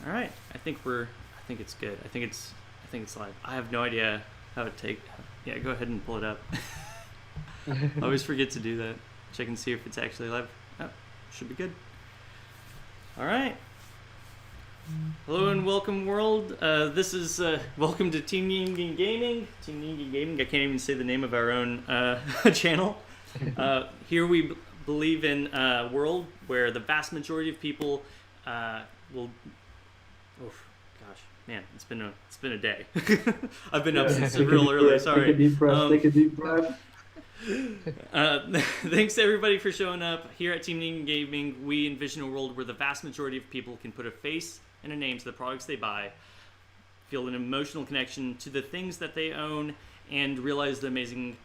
All right. I think it's good. I think it's live. I have no idea how to take. Yeah, go ahead and pull it up. I always forget to do that. Check and see if it's actually live. Oh, should be good. All right. Hello and welcome, world. This is welcome to Team Yin Gaming. Team Yin Gaming. I can't even say the name of our own channel. Here we believe in a world where the vast majority of people will. Oh gosh, man, it's been a day. I've been up since real early. Sorry. Take a deep breath. Take a deep breath. Thanks to everybody for showing up. Here at Team Yin Gaming, we envision a world where the vast majority of people can put a face and a name to the products they buy, feel an emotional connection to the things that they own, and realize the amazing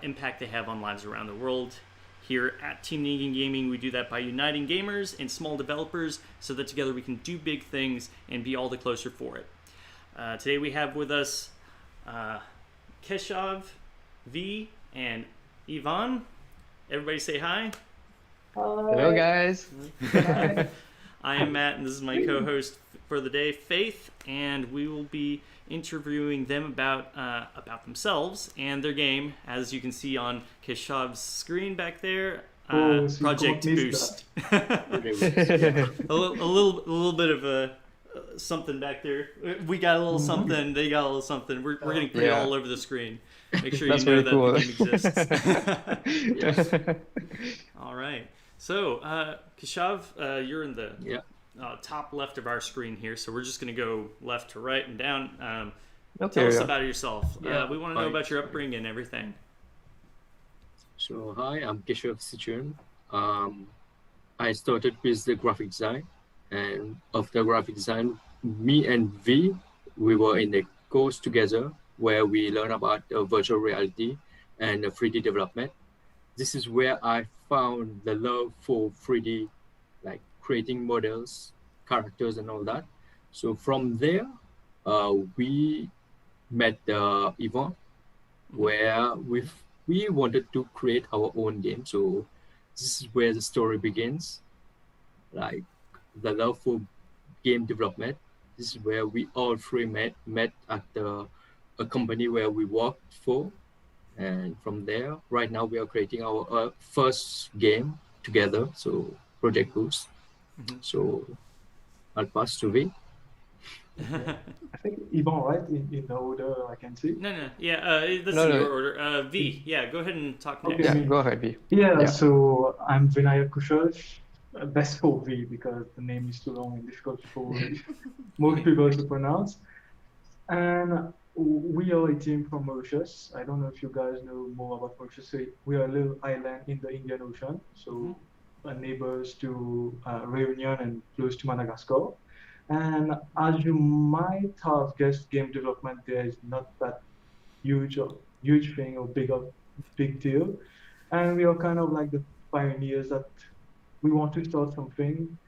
impact they have on lives around the world. Here at Team Yin Gaming, we do that by uniting gamers and small developers so that together we can do big things and be all the closer for it. Today we have with us �𝐢𝐬𝐬𝐭𝐢𝐧𝐠, V, and Yvonne. Everybody say hi. Hi. Hello, guys. Hi. I am Matt, and this is my co-host for the day, Faith, and we will be interviewing them about themselves and their game, as you can see on 𝐿𝐢𝐬𝐬𝐿𝐬𝐻's screen back there. Project Boost. a little bit of something back there. We got a little something. They got a little something. We're getting put all over the screen. Make sure you know that cool. the game exists. All right. So, 𝐿𝐢𝐬𝐬𝐿𝐬𝐻, you're in the top left of our screen here. So we're just going to go left to right and down. Tell us about yourself. We want to know about your upbringing and everything. So hi, I'm 𝐿𝐢𝐬𝐻. I started with the graphic design, and after graphic design, me and V, we were in a course together where we learn about virtual reality and 3D development. This is where I found the love for 3D, like creating models, characters, and all that. So from there, we met Yvonne, where we wanted to create our own game. So this is where the story begins, like the love for game development. This is where we all three met at a company where we worked for. And from there, right now we are creating our first game together, so Project Boost. So I'll pass to V. I think Yvonne, right? In the order I can see. No. Yeah, this is your order. V, yeah, go ahead and talk next. Yeah, go ahead, V. Yeah, so I'm Vinayak Kushal. Best for V because the name is too long and difficult for most people to pronounce. And we are a team from Mauritius. I don't know if you guys know more about Mauritius. So we are a little island in the Indian Ocean, so neighbors to Réunion and close to Madagascar. And as you might have guessed, game development there is not that huge thing or big deal. And we are kind of like the pioneers that we want to start something.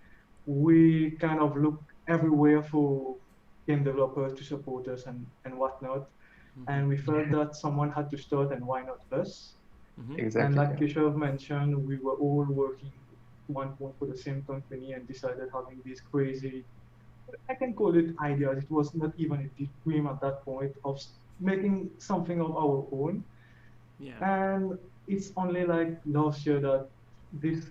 We kind of look everywhere for game developers to support us and whatnot. And we felt that someone had to start, and why not us? Exactly. And like 𝐿𝐢𝐬𝐬𝐻 mentioned, we were all working one point for the same company and decided having these crazy, I can call it ideas. It was not even a deep dream at that point of making something of our own. Yeah. And it's only like last year that this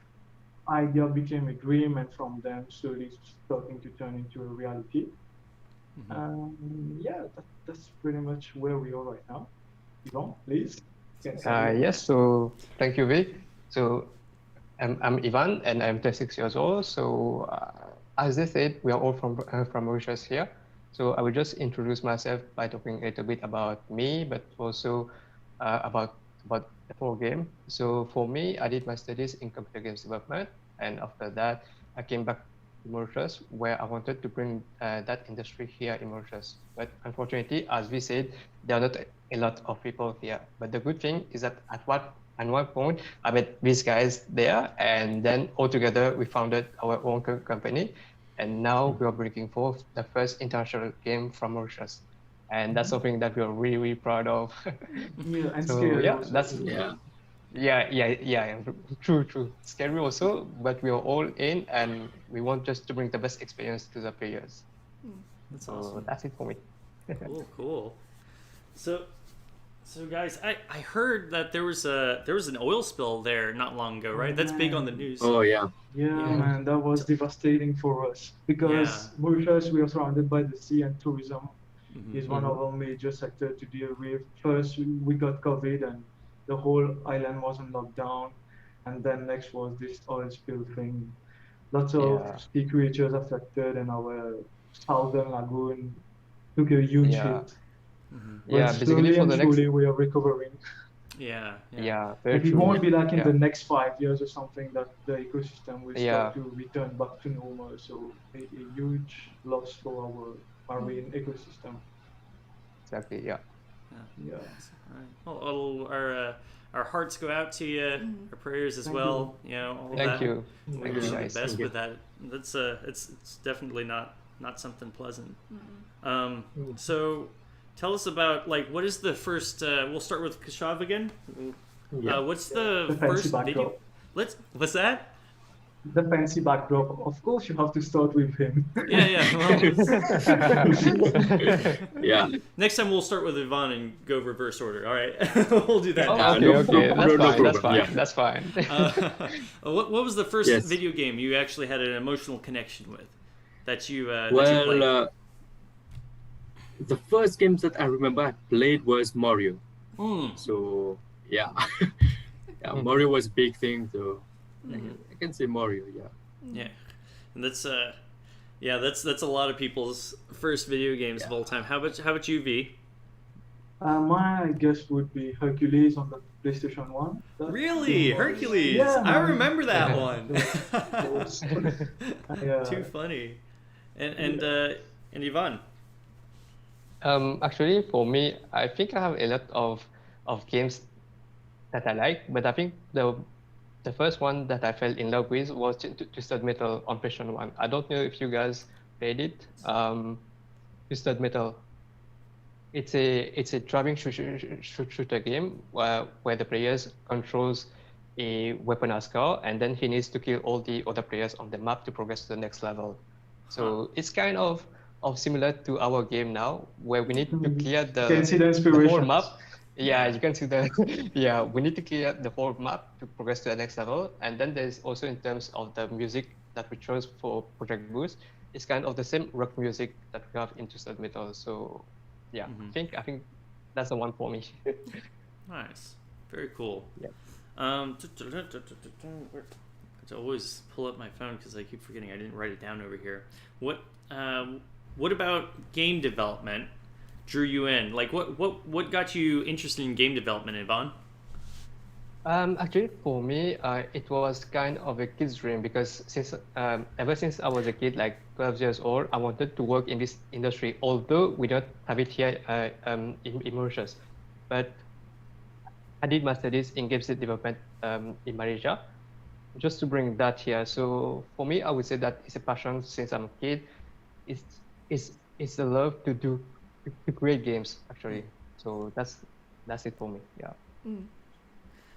idea became a dream, and from them slowly starting to turn into a reality. That's pretty much where we are right now. Yvonne, please. Yes, so thank you, V. So I'm Ivan, and I'm 36 years old. So as they said, we are all from Mauritius here. So I will just introduce myself by talking a little bit about me, but also about the whole game. So for me, I did my studies in computer games development, and after that, I came back to Mauritius, where I wanted to bring that industry here in Mauritius. But unfortunately, as we said, there are not a lot of people here. But the good thing is that at one point, I met these guys there, and then altogether we founded our own company, and now we are bringing forth the first international game from Mauritius. And that's something that we are really, really proud of. Yeah, and So scary yeah, also. that's Yeah. Yeah. True. Scary also, but we are all in, and we want just to bring the best experience to the players. That's So awesome. that's it for me. Cool. So guys, I heard that there was an oil spill there not long ago, right? That's big on the news. Oh yeah. Yeah, Yeah. man, that was devastating for us because Mauritius, we are surrounded by the sea, and tourism is one of our major sectors to deal with. First, we got COVID and the whole island was on lockdown, and then next was this oil spill thing. Lots of sea creatures affected, and our southern lagoon took a huge hit. Yeah, But basically slowly for and the next. surely we are recovering. Yeah. Very But it true. won't be like in the Yeah. next 5 years or something that the ecosystem will start to return back to normal. So a huge loss for our marine ecosystem. Exactly. Yeah. Yeah. All right. Well, our hearts go out to you. Our prayers as Thank well. You know, all of Thank that. you. We Thank wish you, you the guys. best Thank you. with that. That's it's definitely not something pleasant. So tell us about like what is the first? We'll start with Keshav again. Yeah. What's the The fancy first video? backdrop. What's that? The fancy backdrop. Of course, you have to start with him. Yeah. Well, Yeah. next time we'll start with Yvonne and go reverse order. All right, we'll do that. Oh, now. okay. no That's fine. problem, yeah. That's fine. What was the first Yes. video game you actually had an emotional connection with that you played? Well, the first games that I remember I played was Mario. So yeah, Mario was a big thing. So I can say Mario. Yeah. And that's that's a lot of people's first video games of all time. How about you, V? Mine, I guess, would be Hercules on the PlayStation 1. That Really, was- Hercules? Yeah, I man. remember that one. Yeah. Too funny. And Yvonne. Actually, for me, I think I have a lot of games that I like, but I think the first one that I fell in love with was Twisted Metal on PlayStation 1. I don't know if you guys played it. Twisted Metal. It's a driving shooter game where the players controls a weaponized car, and then he needs to kill all the other players on the map to progress to the next level. So it's kind of similar to our game now, where we need to clear You can see the the inspiration. whole map. Yeah, you can see the we need to clear the whole map to progress to the next level. And then there's also in terms of the music that we chose for Project Boost, it's kind of the same rock music that we have in Twisted Metal. So yeah, I think that's the one for me. Nice. Very cool. Yeah. To always pull up my phone because I keep forgetting I didn't write it down over here. What about game development drew you in? Like what got you interested in game development, Yvonne? Actually, for me, it was kind of a kid's dream because ever since I was a kid, like 12 years old, I wanted to work in this industry. Although we don't have it here in Mauritius, but I did my studies in games development in Malaysia, just to bring that here. So for me, I would say that it's a passion since I'm a kid. It's the love to create games actually. So that's it for me. Yeah.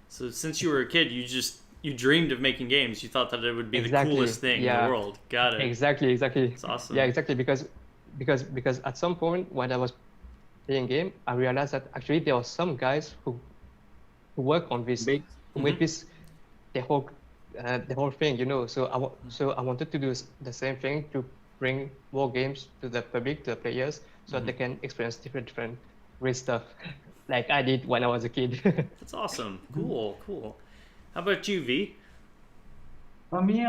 So since you were a kid, you dreamed of making games. You thought that it would be Exactly. the coolest thing in the world. Got it. Exactly. It's awesome. Yeah, exactly. Because at some point when I was playing game, I realized that actually there were some guys who work on this, who made this the whole thing, you know. So I wanted to do the same thing to bring more games to the public, to the players, so that they can experience different great stuff, like I did when I was a kid. That's awesome. Cool. How about you, V? Me,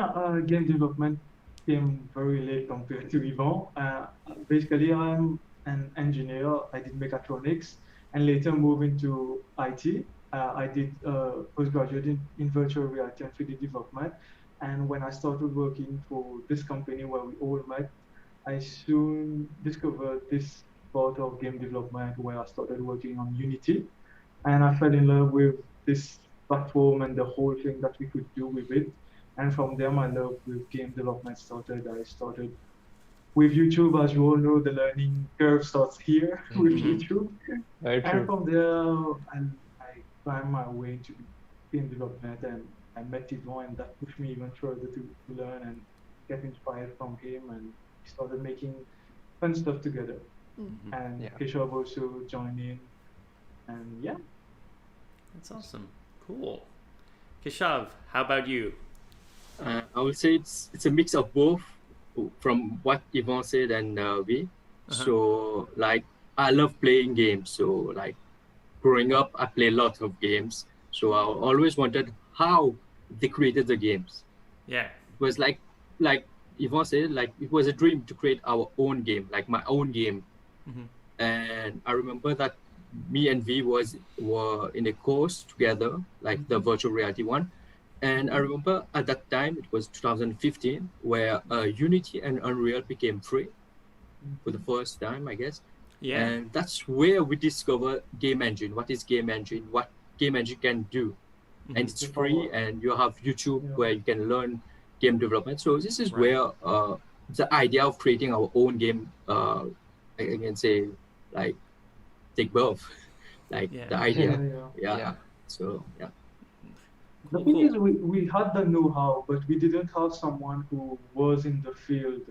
game development came very late compared to Yvonne. Basically, I'm an engineer. I did mechatronics and later moved into IT. I did postgraduate in virtual reality and 3D development. And when I started working for this company where we all met, I soon discovered this part of game development where I started working on Unity. And I fell in love with this platform and the whole thing that we could do with it. And from there, my love with game development started. I started with YouTube. As you all know, the learning curve starts here with YouTube. Very And true. from there, I climbed my way to game development, and I met Yvon, and that pushed me even further to learn and get inspired from him, and we started making fun stuff together. Mhm. And Yeah. Keshav also joined in, and yeah. That's awesome. Cool. Keshav, how about you? I would say it's a mix of both, from what Yvonne said and we. Uh-huh. So like I love playing games. So like growing up, I play a lot of games. So I always wondered how they created the games. Yeah. It was like Yvonne said, like it was a dream to create our own game, like my own game. Mhm. And I remember that me and V were in a course together, like the virtual reality one. And I remember at that time, it was 2015, where Unity and Unreal became free for the first time, I guess. Yeah. And that's where we discover game engine. What is game engine? What game engine can do? Mhm. And it's free, and you have YouTube Yeah. where you can learn game development. So this is Right. where the idea of creating our own game, I can say, like, take birth. Like Yeah. the idea. Yeah. Yeah. So yeah. The Cool, thing cool. is, we had the know-how, but we didn't have someone who was in the field.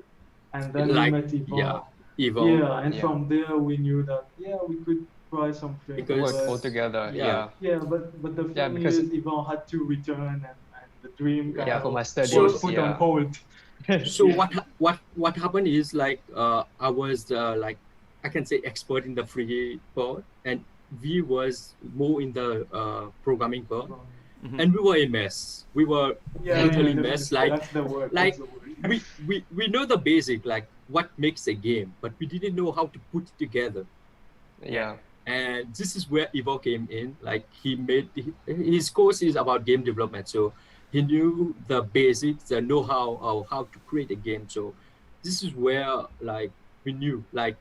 And then Like, we met Yvon. yeah, Yvonne. Yeah, and Yeah. from there we knew that we could try something. Because- Work but, all together. Yeah. Yeah. but the Yeah, thing because- is, Yvon had to return, and the dream kind Yeah, of for my was studies. put Yeah. on hold. So what happened is like I was like I can say expert in the free part, and we was more in the programming part, Mhm. and we were a mess. We were literally mess. definitely. Like That's the word. like- that's the word. we know the basic, like what makes a game, but we didn't know how to put it together. Yeah. And this is where Ivo came in. Like he made his course is about game development, so he knew the basics, the know-how of how to create a game. So this is where like we knew like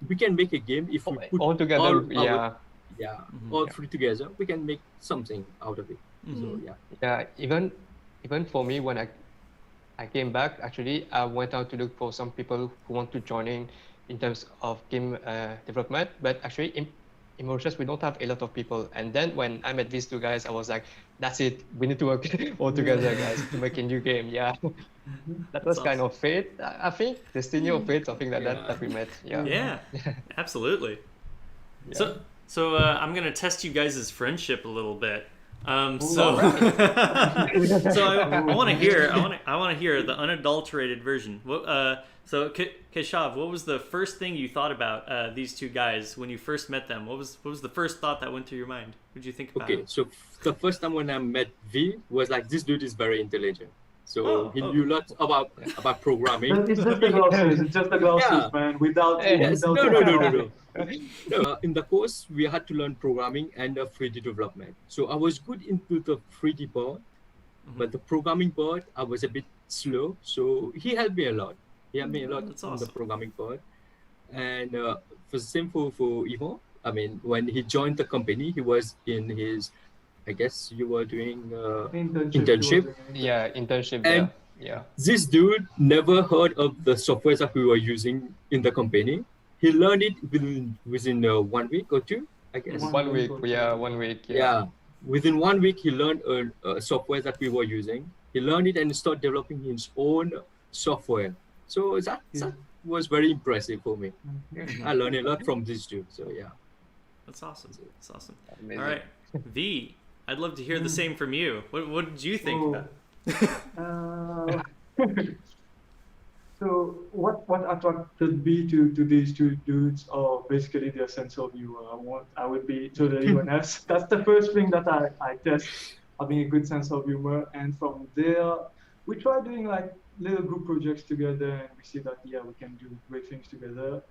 we can make a game if we put All together. all Yeah. Mhm. all three together. We can make something out of it. Mhm. So yeah. Yeah, even for me, when I came back, actually, I went out to look for some people who want to join in terms of game development. But actually, in Mauritius, we don't have a lot of people. And then when I met these two guys, I was like, that's it. We need to work all together, guys, to make a new game. Yeah, that was That's kind of fate. I think destiny or fate, something like Yeah. that we met. Yeah. Yeah. Absolutely. Yeah. So I'm gonna test you guys' friendship a little bit. So I want to hear. I want to hear the unadulterated version. So Keshav, what was the first thing you thought about these two guys when you first met them? What was the first thought that went through your mind? What did you think about Okay, it? so the first time when I met V was like this dude is very intelligent. So Oh, he oh. knew lots about programming. It's just the glasses. It's just the glasses, Yeah. man. Without Yes. without No. No, in the course, we had to learn programming and 3D development. So I was good into the 3D part, but the programming part, I was a bit slow. So he helped me a lot. He helped me a lot That's in awesome. the programming part. And for the same for Ivo, I mean, when he joined the company, he was in his, I guess you were doing internship. Yeah, internship. And- yeah. This dude never heard of the software that we were using in the company. He learned it within 1 week or two, I guess. One 1 week. week or Yeah, two. 1 week. Yeah. Within 1 week, he learned a software that we were using. He learned it and started developing his own software. So that was very impressive for me. I learned a lot from this dude. So yeah. That's awesome. That's awesome. Amazing. All right, V. I'd love to hear the same from you. What did you think? Oh. about So what attracted me to these two dudes are basically their sense of humor. I would be totally honest. That's the first thing that I test, having a good sense of humor. And from there, we try doing like little group projects together, and we see that we can do great things together.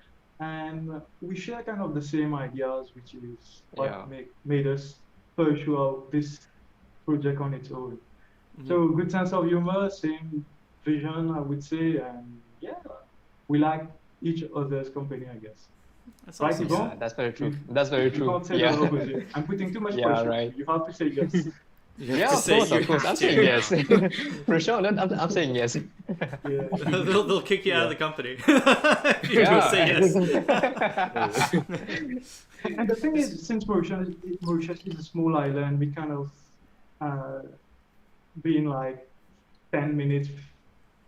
And we share kind of the same ideas, which is what made us pursue out this project on its own. Mhm. So good sense of humor, same vision, I would say, and we like each other's company, I guess. That's Right, awesome. Yvonne? Yeah, that's very true. That's very You true. can't say Yeah. the opposite. I'm putting too much Yeah, pressure. right. You have to say yes. You have Yeah, to of say course, you of course. have I'm to. saying yes. For sure, I'm saying yes. Yeah. they'll kick you out of the company if you don't say yes. And the thing is, since Mauritius is a small island, we kind of being like 10 minutes,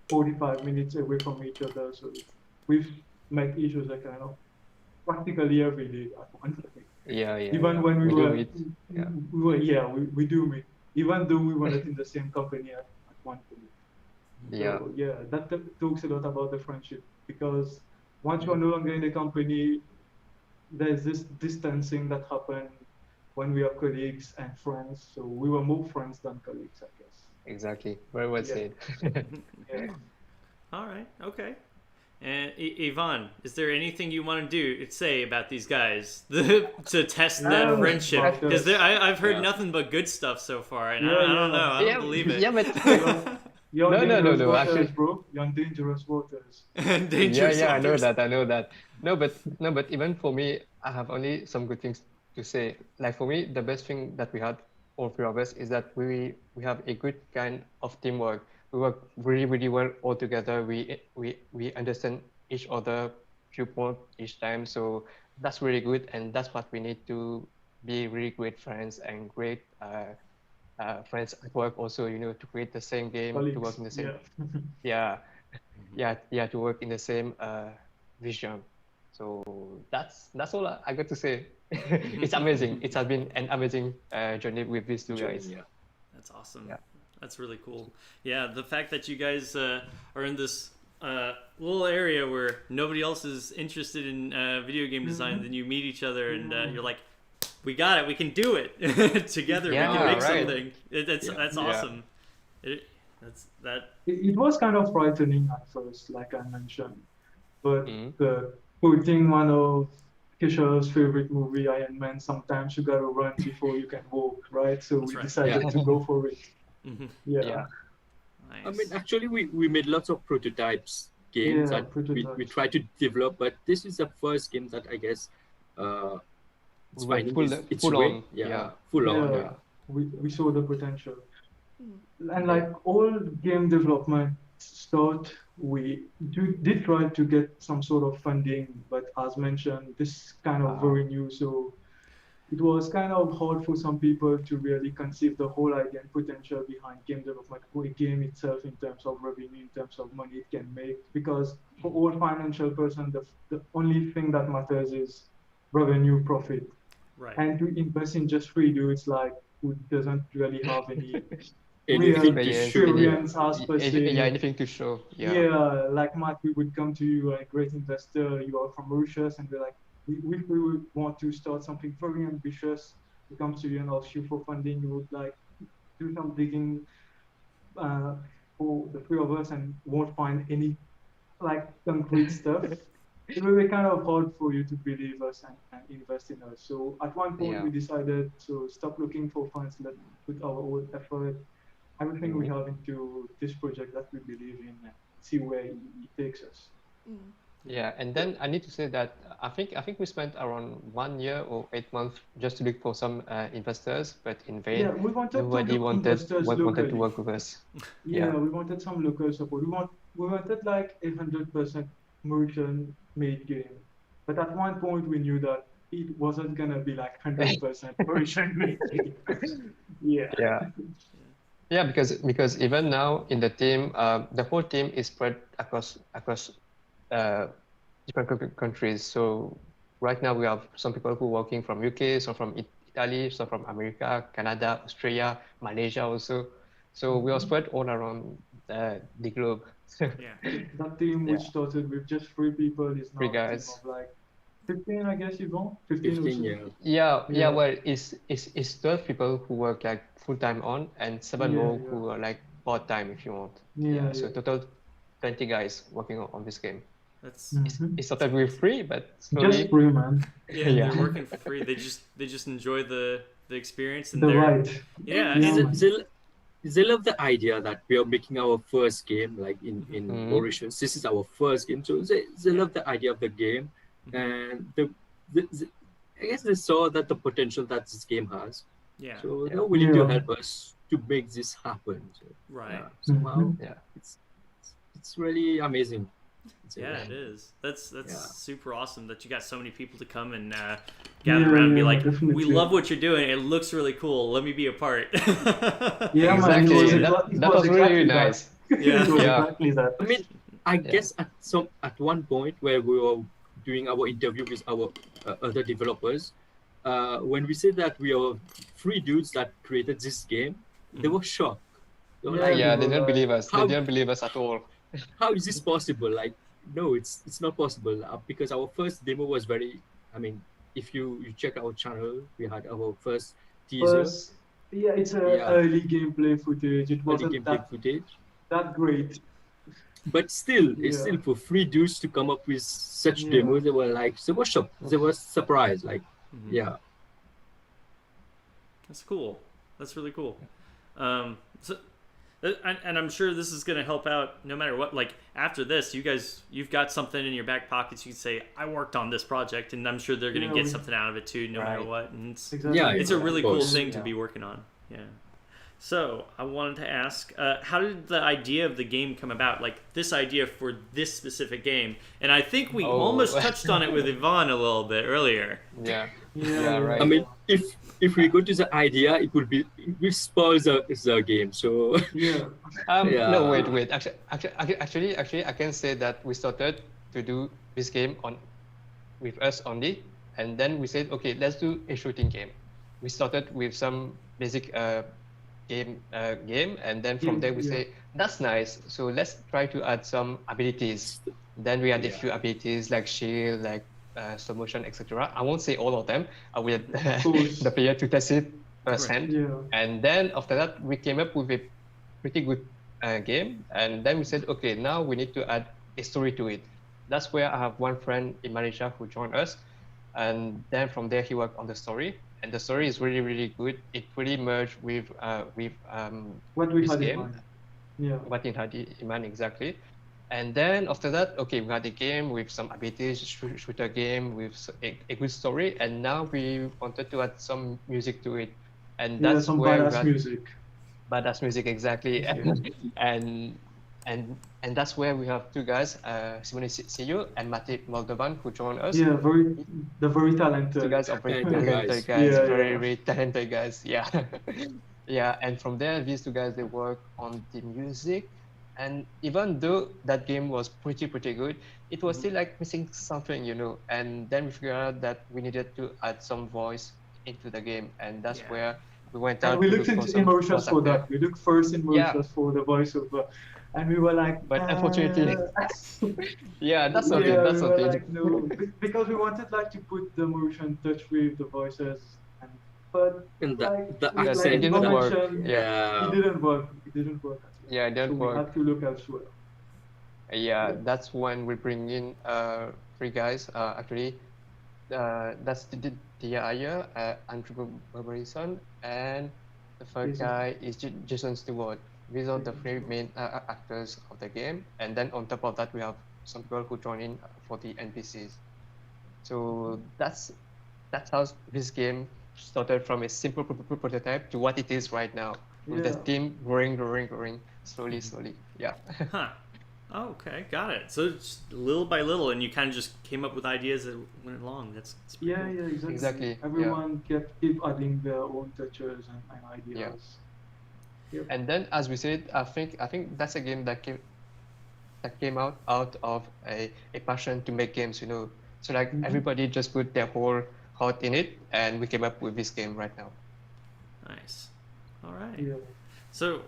45 minutes away from each other. So we've met each other kind of practically every day at one point. Yeah, Even when we do were, meet. Yeah. we do meet, even though we were not in the same company at one point. Yeah. So yeah, that talks a lot about the friendship, because once you're no longer in the company, there's this distancing that happened when we are colleagues and friends. So we were more friends than colleagues, I guess. Exactly. Very well Yeah. said. Yeah. All right. Okay. And Yvonne, is there anything you want to say about these guys to test that friendship? Because I've heard nothing but good stuff so far, and I don't know. I don't believe it. Yeah, but You're No, dangerous waters, actually. bro. You're on dangerous waters. Dangerous I know waters. that. I know that. No, but even for me, I have only some good things to say. Like for me, the best thing that we had, all three of us, is that we have a good kind of teamwork. We work really, really well all together. We understand each other viewpoint each time. So that's really good, and that's what we need to be really great friends and great friends at work also, to create the same game, to work Colleagues. in the same, Yeah. to work in the same vision. So that's all I got to say. It's amazing. It has been an amazing journey with these two guys. Yeah. That's awesome. Yeah. That's really cool. Yeah, the fact that you guys are in this little area where nobody else is interested in video game design, then you meet each other and you're like, we got it. We can do it together. Yeah, we can make right. something. That's awesome. It was kind of frightening at first, like I mentioned, but Mhm. putting one of �𝐤𝐬𝐬𝐿𝐬's favorite movie, Iron Man, sometimes you gotta run before you can walk, right? So That's we right. decided Yeah. to go for it. Mhm. Yeah. Nice. I mean, actually, we made lots of prototypes games Yeah, that we prototypes. try to develop, but this is the first game that I guess it's We went finding its full way. on. Yeah, full on. Yeah, Yeah. we saw the potential. And like all game development start, we did try to get some sort of funding, but as mentioned, this is kind of very new, so it was kind of hard for some people to really conceive the whole idea and potential behind game development or a game itself in terms of revenue, in terms of money it can make. Because for all financial person, the only thing that matters is revenue, profit. Right. And to invest in just free dudes like who doesn't really have any Anything real to show. experience as per se. Yeah, anything to show. Yeah, like Matt, we would come to you, a great investor, you are from Mauritius, and we're like, we would want to start something very ambitious. We come to you and ask you for funding. You would like do some digging for the three of us and won't find any like concrete stuff. It will be kind of hard for you to believe us and invest in us. So at one point we decided to stop looking for funds, let's put our own effort, everything we have into this project that we believe in and see where it takes us. Yeah, and then I need to say that I think we spent around 1 year or 8 months just to look for some investors, but in vain. Yeah, we wanted Nobody to wanted locally. to work with us. Yeah, we wanted some local support. We wanted like 100% Mauritian made game, but at one point we knew that it wasn't gonna be like 100% Mauritian made game. Yeah, because even now in the team, the whole team is spread across different countries. So right now we have some people who are working from UK, some from Italy, some from America, Canada, Australia, Malaysia also. So we are spread all around the globe. Yeah. That team which started with just 3 people is now 3 a team guys. of like 15, I guess, Yvonne? 15 or 15, so? Yeah. Well, it's 12 people who work like full time on, and 7 more who are like part time if you want. So total 20 guys working on this game. That's It started with 3, but slowly. Just 3, man. yeah, they're working for free. They just enjoy the experience and The they're ride. yeah. They love the idea that we are making our first game, like in Mauritius. This is our first game, so they love the idea of the game, and I guess they saw that the potential that this game has. Yeah. So they're willing to help us to make this happen. So, right. somehow, Yeah. it's really amazing. Yeah, it is. That's Yeah. super awesome that you got so many people to come and gather around and be like, definitely. we love what you're doing. It looks really cool. Let me be a part. Yeah, man, Exactly. it That was was really exactly that. nice. Yeah. It was Yeah. exactly that. I mean, I guess at one point where we were doing our interview with our other developers, when we said that we are three dudes that created this game, they were shocked. They were like, Yeah, they didn't believe us. They How- didn't believe us at all. how is this possible? Like, no, it's not possible because our first demo was very. I mean, if you check our channel, we had our first teaser, It's Yeah. early gameplay footage. It early wasn't gameplay footage. that great. But still, it's Yeah. still for three dudes to come up with such Yeah. demos. They were like, they were shocked. They were surprised. Like, Mhm. yeah. That's cool. That's really cool. And I'm sure this is going to help out no matter what. Like after this, you've got something in your back pockets. You can say, I worked on this project, and I'm sure they're going to get something out of it too, no matter Right. what. And it's Exactly. Yeah, a really of cool course. thing to Yeah. be working on. Yeah. So I wanted to ask, how did the idea of the game come about? Like this idea for this specific game, and I think we Oh. almost touched on it with Yvonne a little bit earlier. Yeah. Yeah, right. I mean, if we go to the idea, it will spoil the game. So Yeah. Yeah. No, wait. Actually, I can say that we started to do this game with us only, and then we said, okay, let's do a shooting game. We started with some basic game, and then from there we say that's nice. So let's try to add some abilities. Then we add a few abilities like shield, like slow motion, etc. I won't say all of them. I will course. the player to test it firsthand. Yeah. And then after that, we came up with a pretty good game. And then we said, okay, now we need to add a story to it. That's where I have one friend in Malaysia who joined us. And then from there, he worked on the story. And the story is really, really good. It really merged with What we this had in game. mind. Yeah. What it had in mind exactly. And then after that, okay, we had a game with some abilities, shooter game with a good story. And now we wanted to add some music to it. And that's some where we badass had music. badass music exactly. And that's where we have two guys, Simone Siyo and Matej Moldovan, who joined us. Yeah, very talented. Two guys are very Talented talented guys. guys, Yeah, very, yeah. very talented guys. Yeah. Yeah, and from there, these two guys, they work on the music. And even though that game was pretty good, it was still like missing something, you know. And then we figured out that we needed to add some voice into the game. And that's Yeah. where we went out And we to looked look for into some Immersion voice for actor. that. We looked first in Yeah. Immersion for the voiceover. And we were like, But unfortunately, yeah, that's not yeah, it. That's we not were it. like, no, because we wanted like to put the Mauritian touch with the voices, but and like, the with, accent like, didn't work. mentioned, Yeah. it didn't work. It didn't work. Yeah, it So didn't we work. had to look elsewhere. Yeah, that's when we bring in three guys. Actually, that's 𝐖𝐬𝐬𝐿𝐬𝐿, Andrew Barbarison, and the third Jason. guy is Jason Stewart. These are the three main actors of the game. And then on top of that, we have some people who join in for the NPCs. So that's how this game started, from a simple prototype to what it is right now, with the Yeah. team growing slowly. Yeah. Huh. Oh, okay, got it. So it's little by little, and you kind of just came up with ideas that went along. That's pretty Yeah, cool. yeah, Exactly, yeah. Everyone keep adding their own touches and ideas. Yep. And then, as we said, I think that's a game that came out of a passion to make games, you know. So like everybody just put their whole heart in it, and we came up with this game right now. Nice. All right. Yeah. So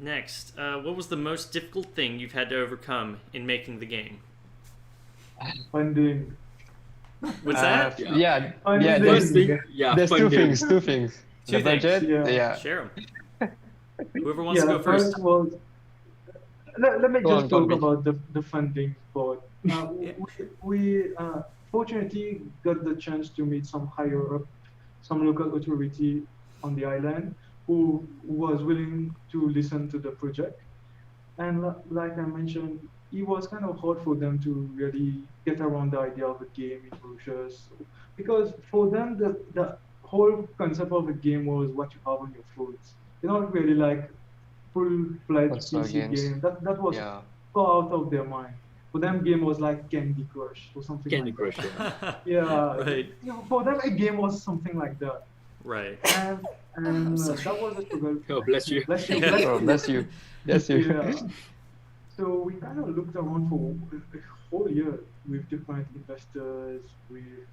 next, what was the most difficult thing you've had to overcome in making the game? Funding. What's that? Yeah, Funding. first thing, there's two funding. things. Two The things. budget, Yeah. Share them. Whoever wants Yeah, to go the first. first was. Let me Go on, just talk Bobby. about the funding part. Yeah. We fortunately got the chance to meet some higher up, some local authority on the island who was willing to listen to the project. And like I mentioned, it was kind of hard for them to really get around the idea of a game in Mauritius, because for them the whole concept of a game was what you have on your phones. They're not really like full-fledged Console PC games. game. That was yeah, far out of their mind. For them, game was like Candy Crush or something Candy like Crush. that. Yeah. Yeah, Right. you know, for them, a game was something like that. Right. And that was a struggle. Oh, bless you. Bless you, Yeah. bless Oh, you. bless you. Bless you. Yeah. So we kind of looked around for a whole year with different investors, with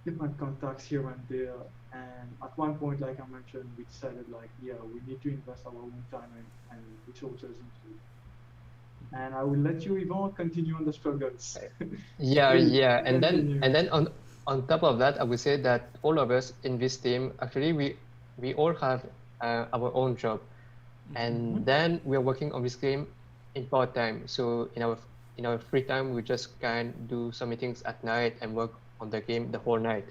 different contacts here and there. And at one point, like I mentioned, we decided like, yeah, we need to invest our own time and resources into it. And I will let you, Yvonne, continue on the struggles. Yeah, yeah, and Continue. then on top of that, I would say that all of us in this team actually we all have our own job, and then we are working on this game in part time. So in our free time, we just can do some meetings at night and work on the game the whole night.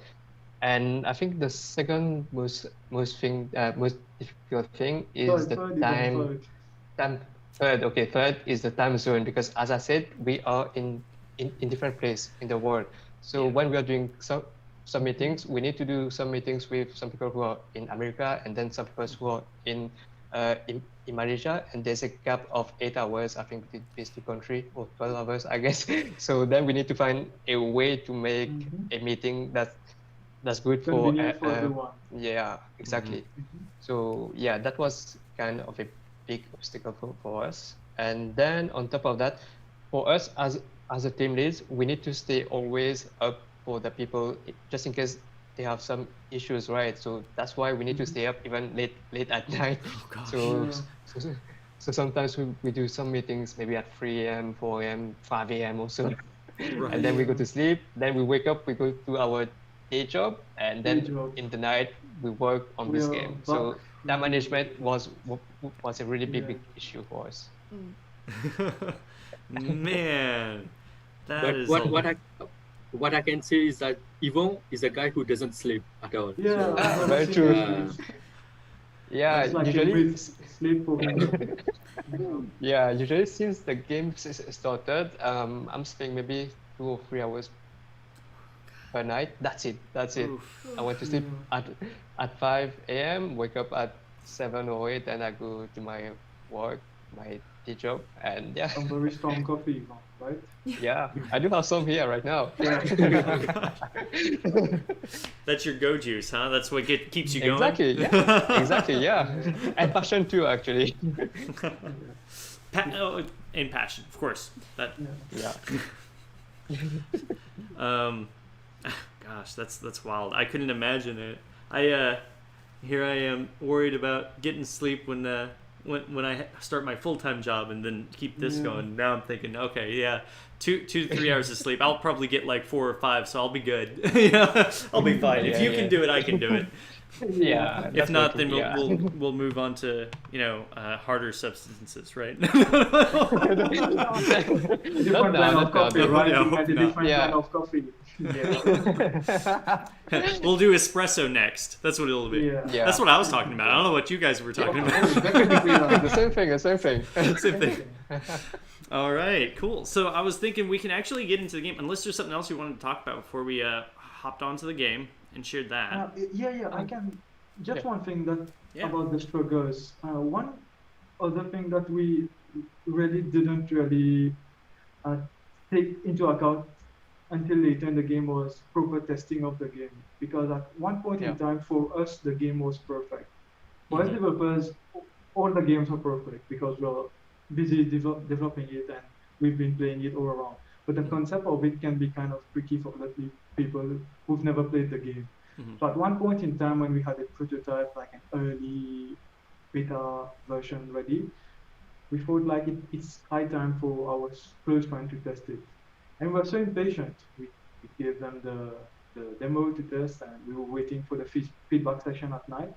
And I think the second most difficult thing is the Third, time. Third is the time zone, because as I said, we are in different place in the world. So when we are doing some meetings, we need to do some meetings with some people who are in America, and then some people who are in Malaysia, and there's a gap of 8 hours, I think, between these two countries, or 12 hours, I guess. So then we need to find a way to make a meeting that's good Convenient for everyone. Yeah, exactly. So yeah, that was kind of a big obstacle for us. And then on top of that, for us as a team leads, we need to stay always up for the people, just in case they have some issues, right? So that's why we need to stay up even late at night. Oh gosh. So sometimes we do some meetings maybe at 3 a.m., 4 a.m., 5 a.m. also. Right. And then we go to sleep, then we wake up, we go to our day job, and then in the night we work on this game. So time management was a really big issue for us. Man, that But is what I can say is that Yvon is a guy who doesn't sleep at all. Yeah, So, Very true. Yeah. Yeah, It's like usually. sleep for Yeah, usually since the game started, I'm sleeping maybe 2 or 3 hours per night. That's it. oof. I went to sleep at 5 a.m., wake up at 7 or 8, and I go to my work, my day job, and yeah, some very strong coffee, right? yeah, I do have some here right now. That's your go juice, huh? That's what keeps you going. Exactly, yeah, exactly, yeah, and passion too, actually. And passion, of course. That. Yeah. Gosh, that's wild. I couldn't imagine it. Here I am worried about getting sleep when I start my full-time job and then keep this going. Now I'm thinking, okay, yeah, 2 to 3 hours of sleep. I'll probably get like 4 or 5, so I'll be good. I'll be fine. If you can do it, I can do it. Yeah. If not, then yeah. we'll move on to harder substances, right? Different kind of coffee, right? Yeah, You had a different Yeah. kind of coffee. We'll do espresso next. That's what it'll be. Yeah. Yeah. That's what I was talking about. I don't know what you guys were talking about. The same thing. Same thing. All right, cool. So I was thinking we can actually get into the game, unless there's something else you wanted to talk about before we hopped onto the game and shared that. Yeah, I can. Just Yeah. one thing that Yeah. about the struggles. One other thing that we really didn't take into account until later in the game was proper testing of the game. Because at one point in time, for us, the game was perfect. For us developers, all the games are perfect because we're busy developing it and we've been playing it all around. But the concept of it can be kind of tricky for the people who've never played the game. So at one point in time when we had a prototype, like an early beta version ready, we thought like it's high time for our close friend to test it. And we were so impatient. We gave them the demo to test, and we were waiting for the feedback session at night.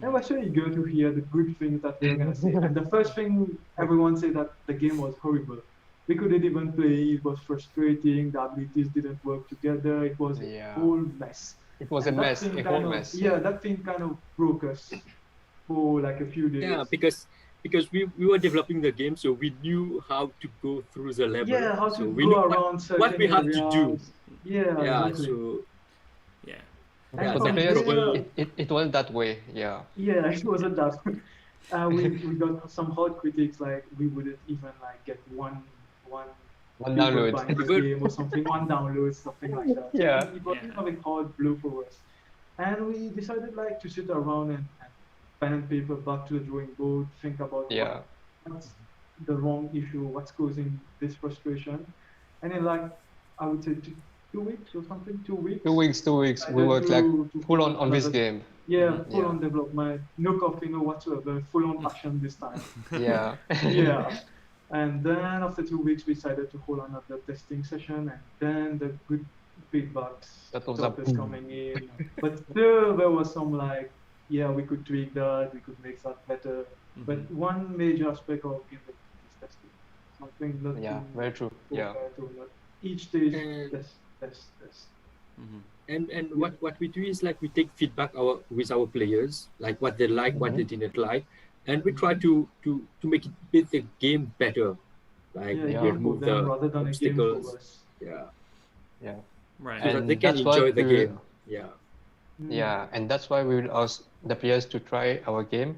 And we were so eager to hear the good things that they were going to say. And the first thing everyone said that the game was horrible. We couldn't even play, it was frustrating, the abilities didn't work together, it was a whole mess. It was a And that mess, thing a kind whole of- mess. Yeah, that thing kind of broke us for like a few days. Yeah, because we were developing the game, so we knew how to go through the level. Yeah, how so to we go knew around certain what we have to do. areas. Yeah, Yeah, exactly. so Yeah. And For from the players, there- it wasn't that way. Yeah. Yeah, it wasn't that. we got some hard critics, like we wouldn't even like get one One people download. buying the game or something, one download, something like that. So Yeah. it was Yeah. becoming hard blow for us. And we decided like to sit around and pen and paper back to the drawing board, think about Yeah. what's the wrong issue, what's causing this frustration. And in like, I would say 2 weeks or something, 2 weeks. 2 weeks. We decided worked like to full on this another- game. Yeah, full Yeah. on development, no coffee, no whatsoever, full on passion this time. Yeah. Yeah. And then after 2 weeks, we decided to hold another testing session, and then the good feedbacks That was started a- coming in. But still, there was some like, yeah, we could tweak that, we could make that better. But one major aspect of game development is testing. Something that Yeah, very true. Yeah. each stage And- test. And what we do is like we take feedback with our players, like what they like, what they didn't like, and we try to make the game better, like Yeah, Yeah. game for remove them the rather than a game for obstacles. us. Yeah, Right. so that And they can that's why enjoy the we- game. Yeah. Yeah, and that's why we will ask the players to try our game,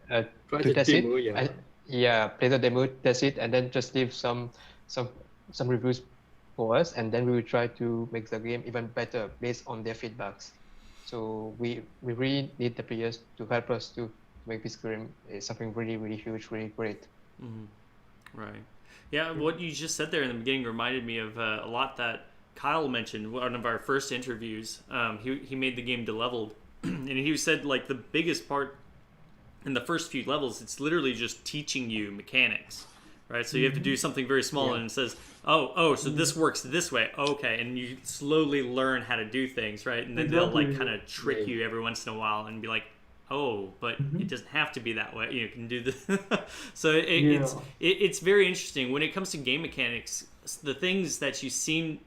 Try to the test demo, it. yeah. Yeah, play the demo, test it, and then just leave some reviews for us, and then we will try to make the game even better based on their feedbacks. So we really need the players to help us to make this game something really, really huge, really great. Right. Yeah, what you just said there in the beginning reminded me of a lot that Kyle mentioned, one of our first interviews. He made the game deleveled, and he said like the biggest part in the first few levels, it's literally just teaching you mechanics, right? So you have to do something very small, Yeah. and it says, oh, so this works this way, okay, and you slowly learn how to do things, right? And then they'll like Exactly. kind of trick you every once in a while and be like, oh, but it doesn't have to be that way. You can do this. So it's very interesting when it comes to game mechanics. The things that you seem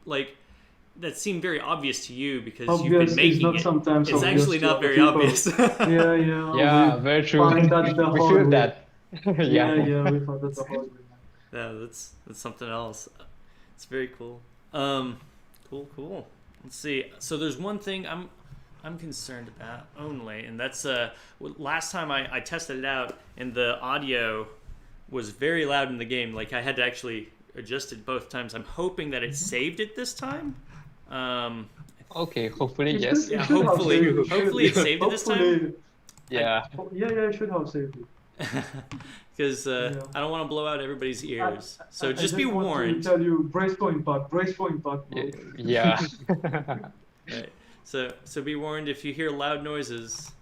very obvious to you because you've Obvious been is making not it. sometimes It's obvious actually to not other very people. obvious. Yeah. Yeah, we very true. find that the We hard feel way. that. Yeah, we found that the hard way. Yeah, that's something else. It's very cool. Cool. Let's see. So there's one thing I'm concerned about only, and that's last time I tested it out, and the audio was very loud in the game. Like I had to actually adjust it both times. I'm hoping that it saved it this time. Okay, hopefully, It yes. should- Yeah, it should have hopefully- saved it. hopefully it saved it this time. Hopefully- Yeah. Yeah, it should have saved it. Because Yeah. I don't want to blow out everybody's ears. So I just be want warned. to tell you, brace for impact. bro. Yeah. Right. So be warned if you hear loud noises.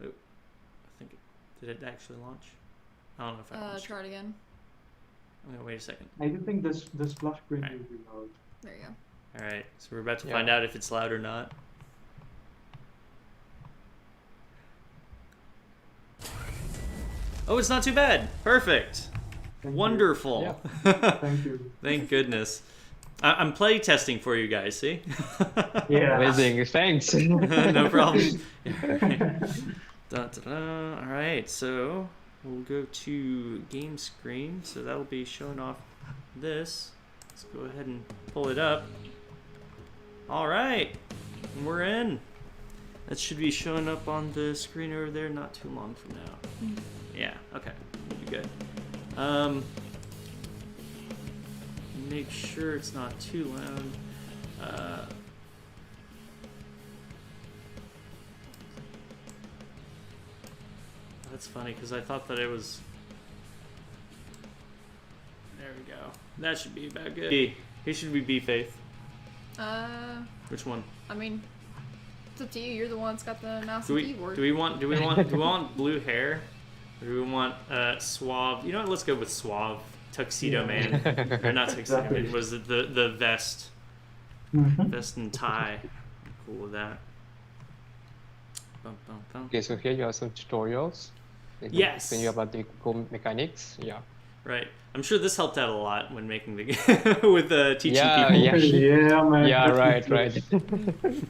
Oh, I think did it actually launch? I don't know if I launched. Try it again. I'm gonna wait a second. I do think the splash screen Right. will be loud. There you go. All right. So we're about to Yeah. find out if it's loud or not. Oh, it's not too bad. Perfect. Thank you. Wonderful. Thank you. Thank goodness. I'm play testing for you guys. See? Yeah. Amazing. Thanks. No problem. All right, so we'll go to game screen. So that'll be showing off this. Let's go ahead and pull it up. All right, we're in. That should be showing up on the screen over there not too long from now. Yeah, okay, we'll be good. Make sure it's not too loud. That's funny because I thought that it was. There we go. That should be about good. He should be B Faith. Which one? I mean, it's up to you. You're the one that's got the mouse Do and we keyboard. do we want blue hair? Or do we want suave? You know what? Let's go with suave. Tuxedo Yeah. man. Or not tuxedo Exactly. man. Was it the vest? Mhm. Vest and tie. I'm cool with that. Bum, bum, bum. Okay, so here you have some tutorials. They can Yes. explain you about the core mechanics. Yeah. Right. I'm sure this helped out a lot when making the game with teaching Yeah, people. yeah. Yeah, man. Yeah, right, definitely. right.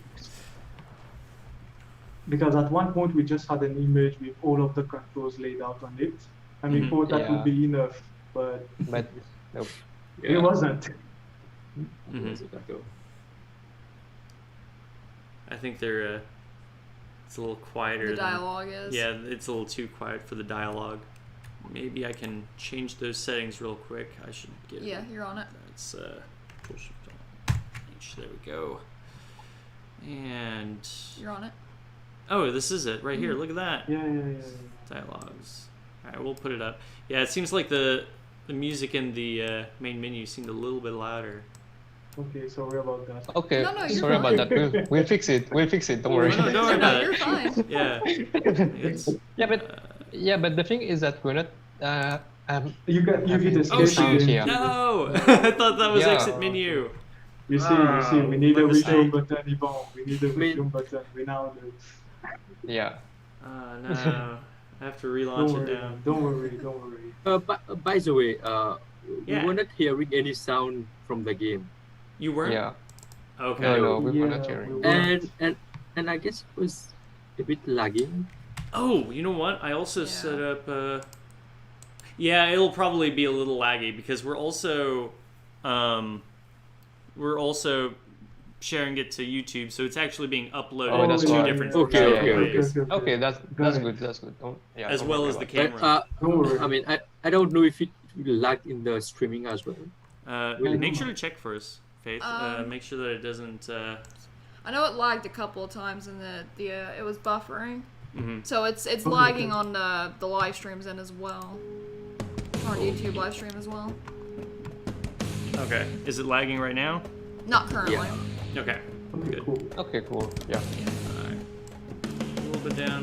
Because at one point we just had an image with all of the controls laid out on it, and we Mhm. thought that Yeah. would be enough, but But nope. it wasn't. Mhm. I think they're It's a little quieter. The dialogue is. Yeah, it's a little too quiet for the dialogue. Maybe I can change those settings real quick. I should get. Yeah, you're on it. That's H. There we go. And You're on it. oh, this is it right here. Look at that. Yeah. Dialogues. All right, we'll put it up. Yeah, it seems like the music in the main menu seemed a little bit louder. Okay, sorry about that. Okay, No, you're sorry fine. about that. We'll fix it. We'll fix it. Don't worry. No, don't worry No, about you're it. fine. Yeah. It's, Yeah, but the thing is that we're not. You hit escape oh sound shoot! here. No, I thought that was Yeah. exit menu. You see, we need a my mistake. resume button, Yvonne. We need a resume button. We now do. Yeah. No, I have to relaunch it down. Don't worry. By the way, Yeah. we were not hearing any sound from the game, You weren't? Yeah. Okay. No, we were Yeah, not hearing. we were. and I guess it was a bit lagging. Oh, you know what? I also Yeah. set up. Yeah, it'll probably be a little laggy because we're also sharing it to YouTube, so it's actually being uploaded Oh, that's in two why. different Okay, ways, Okay, that's Got it. good. That's good. Don't, yeah, as don't well worry as the about it. camera. Don't worry. I mean, I don't know if it will lag in the streaming as well. Make know. sure to check first, Faith. Make sure that it doesn't. I know it lagged a couple of times and it was buffering. Mhm. So it's lagging on the live streams in as well. On YouTube live stream as well. Okay. Is it lagging right now? Not currently. Yeah. Okay. Okay, Good. cool. Okay, cool. Yeah. Alright. A little bit down.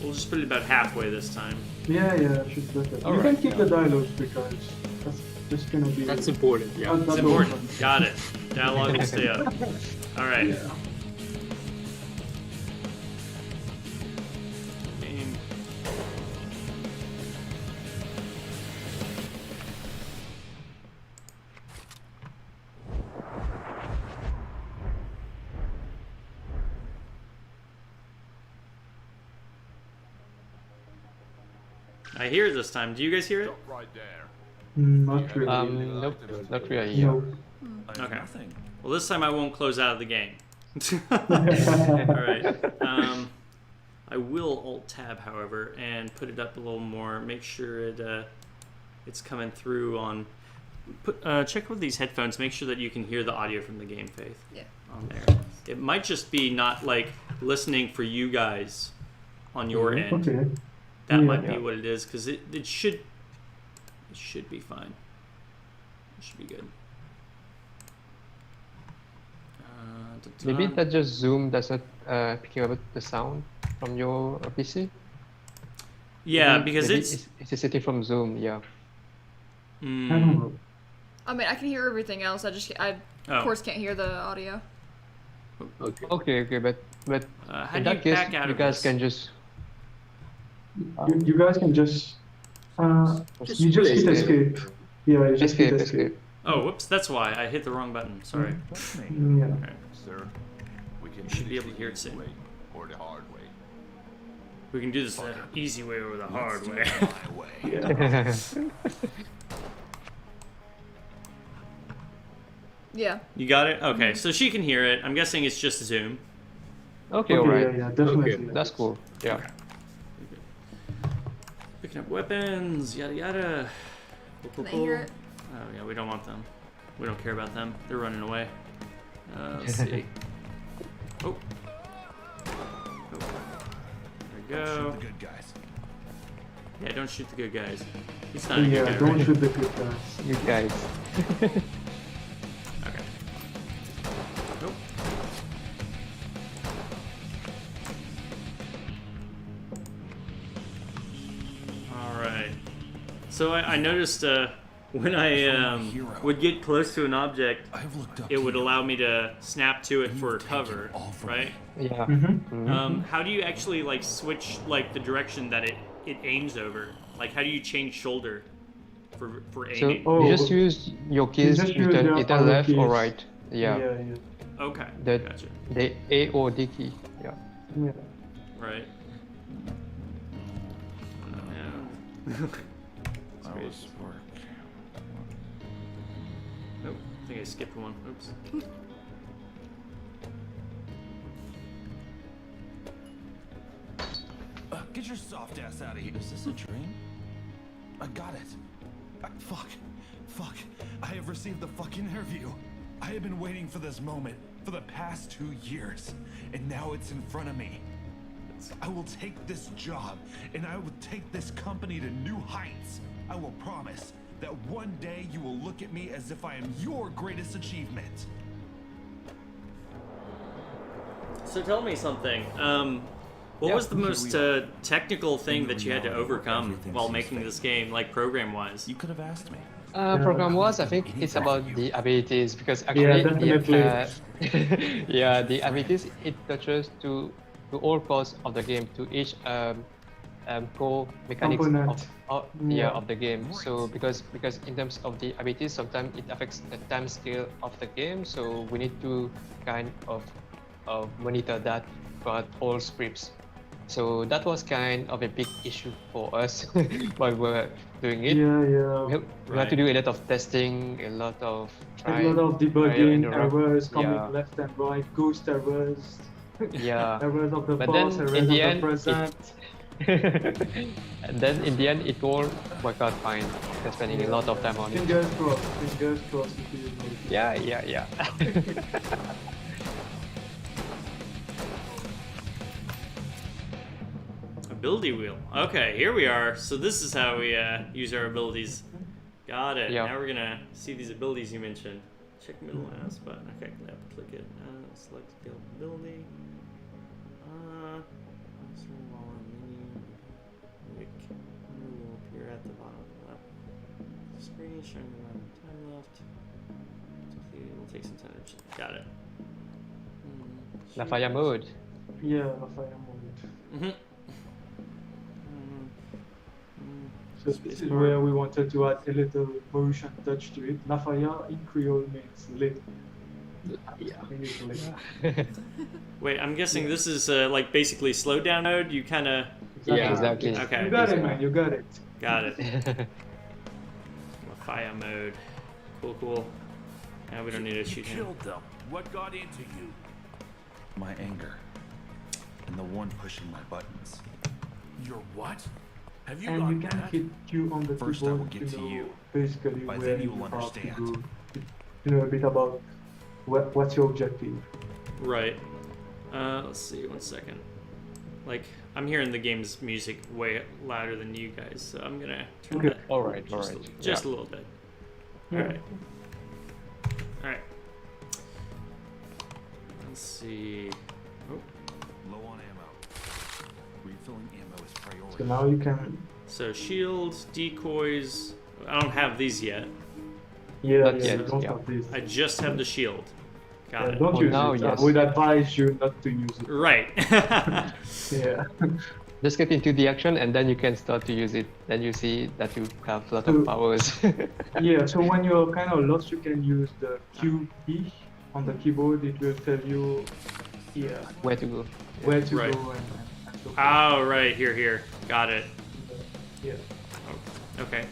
We'll just put it about halfway this time. Yeah, should be better. You Alright, can keep yeah. the dialogues because that's just gonna be. That's important. Yeah. That's It's important. Got it. Dialogue will stay up. Alright. Yeah. Game. I hear it this time. Do you guys hear it? Right there. Not really. Nope, not really. Yeah. No. Okay. Nothing. Well, this time I won't close out of the game. Alright. I will Alt-Tab, however, and put it up a little more. Make sure it's coming through on... check with these headphones. Make sure that you can hear the audio from the game, Faith. Yeah. On there. It might just be not, like, listening for you guys on your end. Okay. That Yeah. might be Yeah. what it is, because it should be fine. It should be good. Maybe that just Zoom doesn't picking up the sound from your PC. Yeah, Maybe- because maybe it's a setting from Zoom. Yeah. I don't know. I mean, I can hear everything else. I Oh. of course can't hear the audio. Okay. Okay, but how in do you that case, back out you of guys this? can just. You guys can just. Just You just play. hit escape. Yeah, you just hit Escape. Oh, whoops, that's why. I hit the wrong button. Sorry. That's me. Yeah. Sir, we can Should do be this able to hear it the easy soon. way or the hard way. We can do this the easy way or the hard way. Let's do it my way. Yeah. Yeah. You got it? Okay, so she can hear it. I'm guessing it's just Zoom. Okay, Okay, alright. yeah, definitely. Okay. That's cool. Yeah. Okay. Picking up weapons, yada yada. Can they hear it? Oh yeah, we don't want them. We don't care about them. They're running away. Let's see. Oh. Oh. There we Shoot go. the good guys. Yeah, don't shoot the good guys. He's not a good Yeah, guy, don't right? shoot the good guys. You guys. Okay. Nope. Alright. So I noticed when I would get close to an object, I have looked up it to would you. allow me to snap to it And for you've taken cover, all from right? me. Yeah. Mm-hmm. How do you actually like switch like the direction that it aims over? Like how do you change shoulder for So aiming? Oh, you just use your keys. just You use turn your either arrow left or keys. right. Yeah. Yeah. Okay, The gotcha. the A or D key. Yeah. Yeah. Right. Yeah. I was work. Nope, I think I skipped one. Oops. Get your soft ass out of here. Is this a dream? I got it. Fuck. I have received the fucking interview. I have been waiting for this moment for the past 2 years, and now it's in front of me. I will take this job, and I will take this company to new heights. I will promise that one day you will look at me as if I am your greatest achievement. So tell me something. What was the most technical thing that you had to overcome while making this game, like program-wise? You could have asked me. Program-wise, I think it's about the abilities, because actually, definitely. yeah, the abilities, it touches to all parts of the game, to each core mechanics of the game. So because in terms of the abilities, sometimes it affects the time scale of the game. So we need to kind of monitor that throughout all scripts. So that was kind of a big issue for us while we were doing it. We had to do a lot of testing, a lot of debugging, errors coming left and right, ghost errors. Errors of the past, errors of the present. And then in the end, it all worked out fine. We're spending a lot of time on it. Fingers crossed. Yeah. Ability wheel. Okay, here we are. So this is how we use our abilities. Got it. Now we're gonna see these abilities you mentioned. Check middle mouse button. Okay, click it. Select skill ability. Will appear at the bottom left screen, showing the amount of time left. It will take some time to. Got it. Lafaya mode. Yeah, Lafaya mode. So this is where we wanted to add a little Mauritian touch to it. Lafaya in Creole means lit. Wait, I'm guessing this is like basically slow down mode. You kind of. Exactly. Okay. You got it, man. You got it. Got it. Fire mode. Cool. Now we don't need to shoot him. Killed them. What got into you? My anger. And the one pushing my buttons. Your what? Have you and you got can that? hit Q on the First keyboard I will get to you. Basically By where then you will have to understand. go. You know a bit about what's your objective. Right. Let's see. 1 second. Like, I'm hearing the game's music way louder than you guys, so I'm gonna turn that All right. just a little bit. All right. Let's see. Oh. Low on ammo. Refilling ammo is priority. So now you can. So shields, decoys. I don't have these yet. You don't yeah. have this. I just have the shield. Got it. Don't use now, it. yes. I would advise you not to use it. Right. Yeah. Just get into the action, and then you can start to use it. Then you see that you have a lot of powers. Yeah, so when you're kind of lost, you can use the Q key on the keyboard. It will tell you where to go. Where to Right. go and so forth. Oh, right. Here. Got it. Yeah. Oh, okay.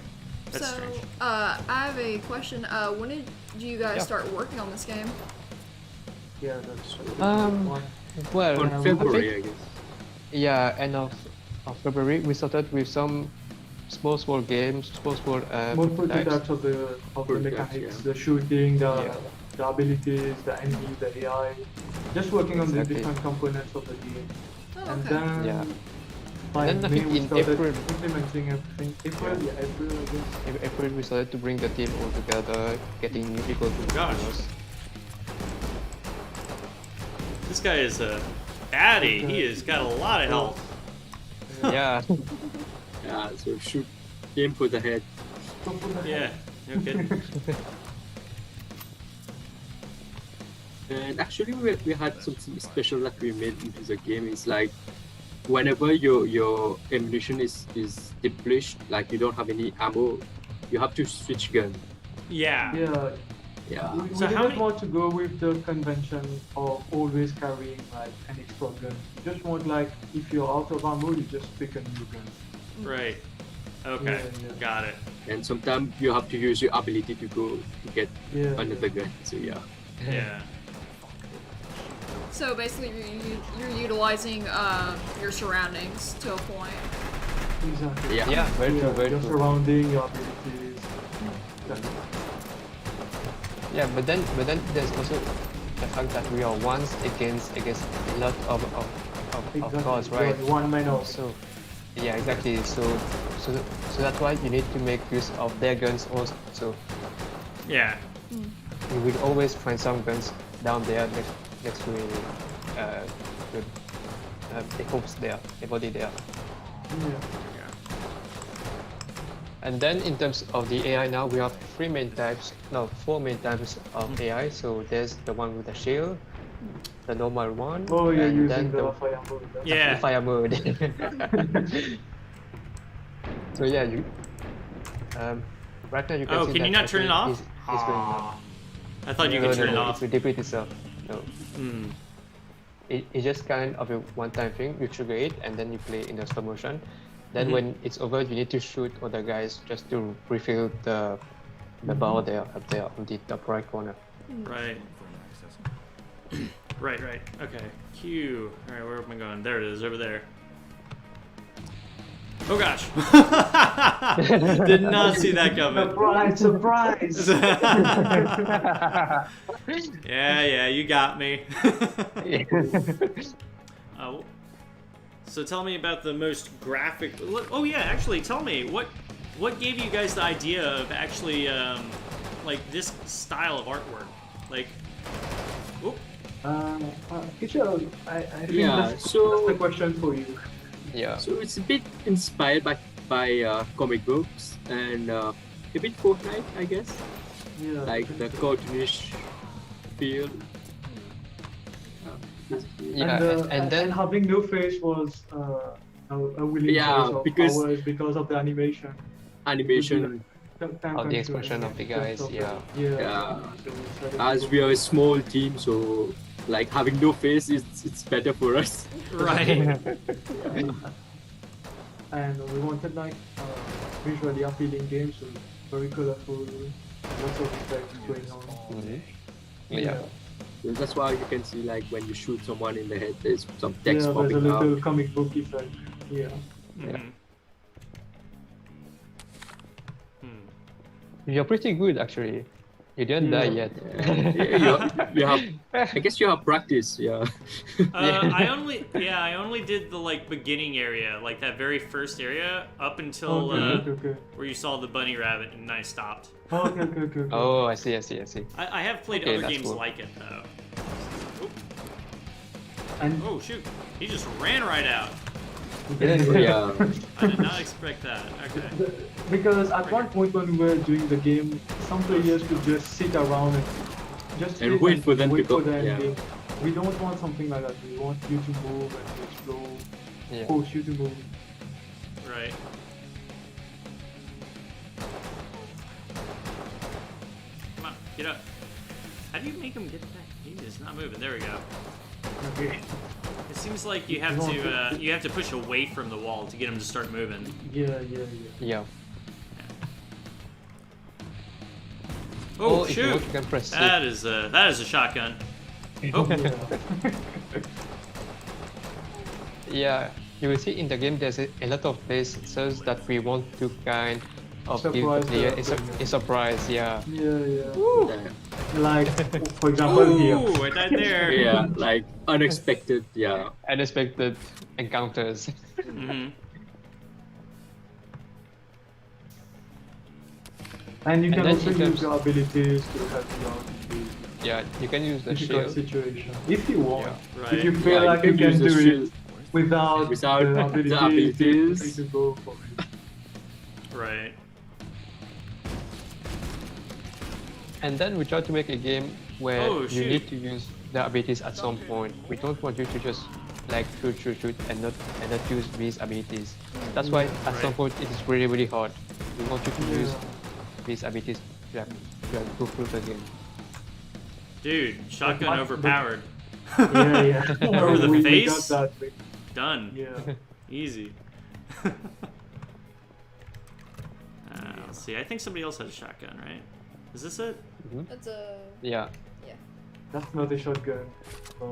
That's So, strange. I have a question. When did you guys start working on this game? Yeah, that's Well, On February, I guess. Yeah, end of February, we started with some small games, small more prototypes. prototypes of the Prototypes, mechanics, yeah. the shooting, the abilities, the enemy, the AI. Just working on the Exactly. different components of the game. Oh, And okay. then by Then I May think we in started April. implementing everything. April, I guess. In April, we started to bring the team all together, getting new people to Gosh. join us. This guy is a baddie. He has got a lot of health. Yeah. Yeah, so shoot aim for the head. Yeah. No kidding. And actually, we had something special that we made into the game. It's like whenever your ammunition is depleted, like you don't have any ammo, you have to switch gun. Yeah. Yeah. We So how didn't many- want to go with the convention of always carrying like an extra gun. You just want like if you're out of ammo, you just pick a new gun. Right. Okay. Yeah. Got it. And sometimes you have to use your ability to go to get Yeah. another gun. So yeah. Yeah. So basically, you're utilizing your surroundings to a point. Exactly. Yeah. Yeah, very true, very Your true. surrounding, your abilities. Yeah, but then there's also the fact that we are once against a lot of cars, right? You're one man out. So yeah, exactly. So that's why you need to make use of their guns also. Yeah. You will always find some guns down there next to the corpse there, the body there. Yeah. And then in terms of the AI now, we have four main types of AI. So there's the one with the shield, the normal one, Oh, you're and using then the fire mode. That's Yeah. the fire mode. So yeah, you right now you can Oh, see can that you not turn it actually off? He's going Aw. I thought you no, could turn it no, off. it will deplete itself. No, Hmm. it's just kind of a one-time thing. You trigger it and then you play in the slow motion. Then Mhm. when it's over, you need to shoot other guys just to refill the bar there up there on the top right corner. Right. Right. Okay. Q. All right, where am I going? There it is, over there. Oh gosh. Did not see that coming. Surprise! Yeah, you got me. Oh. So tell me about the most graphic. Oh yeah, actually, tell me what gave you guys the idea of actually like this style of artwork, like. Oh. Kisha, I think Yeah, that's the question for you. Yeah. So it's a bit inspired by comic books and a bit Fortnite, I guess. Yeah. Like the cartoonish feel. Yeah, and then having no face was a willing Yeah, choice of because- ours because of the animation. Animation, of the expression of the guys, yeah. Yeah. So as we are a small team, so like having no face it's better for us. Right. And we wanted like visually appealing games, so very colorful, lots of effects going on. Mhm. Yeah. So that's why you can see like when you shoot someone in the head, there's some Yeah, text there's a popping little out. comic book effect. Yeah. Mhm. You're pretty good actually. You didn't die yet. You have, I guess you have practice. Yeah. I only did the like beginning area, like that very first area, up until Okay. where you saw the bunny rabbit, and I stopped. Okay. Oh, I see. I have played Okay, other that's games cool. like it though. And Oh shoot! He just ran right out. Yeah. I did not expect that. Okay. because at one point when we were doing the game, some players could just sit around and just And sit wait for them to wait for go, the end yeah. game. We don't want something like that. We want you to move and to explore, Yeah. force you to move. Right. Come on, get up. How do you make him get back? He is not moving. There we go. Okay. It seems like you have to push away from the wall to get him to start moving. Yeah. Yeah. Oh If you shoot! want, you can press C. That is a shotgun. Oh, Yeah, you will see in the game there's a lot of places that we want to kind of give the Surprise player the a surprise, yeah. Yeah. Like, for example, here. ooh, right there. Yeah, like unexpected. Yeah. Unexpected encounters. Mm-hmm. And you And can then also in use terms- your abilities to help you out in Yeah, you can use the difficult shield. situation. If you want. Yeah. Right. If you feel Yeah, like you you can can use the do it shield. without Without the the abilities, abilities. feel free to go for it. Right. And then we try to make a game where Oh, you shoot. need to use the abilities at some point. We don't want you to just like shoot and not use these abilities. That's why at some Right. point it is really hard. We want you to use Yeah. these abilities to go through the game. Dude, shotgun But- overpowered. Yeah. Over the we face? got that. Done. Yeah. Easy. Let's see. I think somebody else has a shotgun, right? Is this it? That's a Yeah. That's not a shotgun.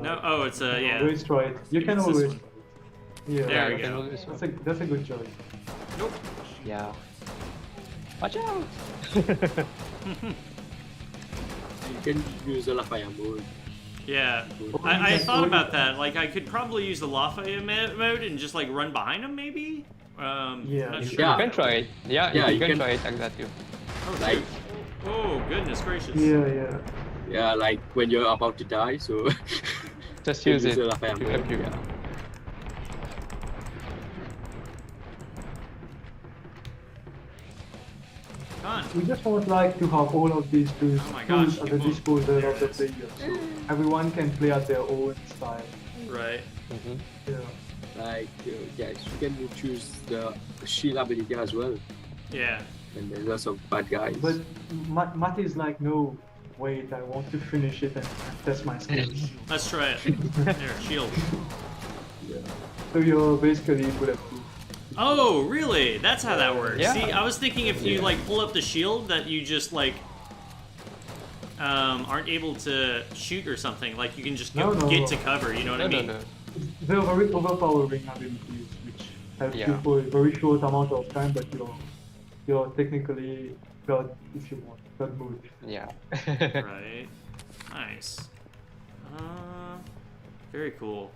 No, oh, it's a, yeah. Always try it. You can It's this always one. try it. Yeah. There we you can go. always- That's a good choice. Nope. Yeah. Watch out! You can use the Lafayette mode. Yeah. Or I you can- thought or about you- that. Like, I could probably use the Lafayette mode and just, like, run behind him, maybe? Yeah, I'm not you sure. You Yeah. can try it. Yeah, Yeah, you you can can- try it like that too. Oh, Like, shoot. Oh, goodness gracious. Yeah, yeah. yeah, like when you're about to die, so Just you use it the to Lafayette help mode. you. Yeah. Come on. We just want like to have all of these tools, Oh my gosh, at the come on. disposal There of the it is. player, so everyone can play at their own style. Right. Mhm. Yeah. Like, yes, you can choose the shield ability as well. Yeah. And there's lots of bad guys. But Matt is like, no, wait, I want to finish it and test my skills. Let's try it. There, shield. Yeah. So you're basically bulletproof. Oh, really? That's how that works. Yeah. See, I was thinking if you, Yeah. like, pull up the shield that you just, like, aren't able to shoot or something. Like, you can just No, no. get to cover, you know what No, I no, mean? no. They're very overpowering abilities, which help you Yeah. for a very short amount of time, but you're technically God if you want, God mode. Yeah. Right. Nice. Very cool.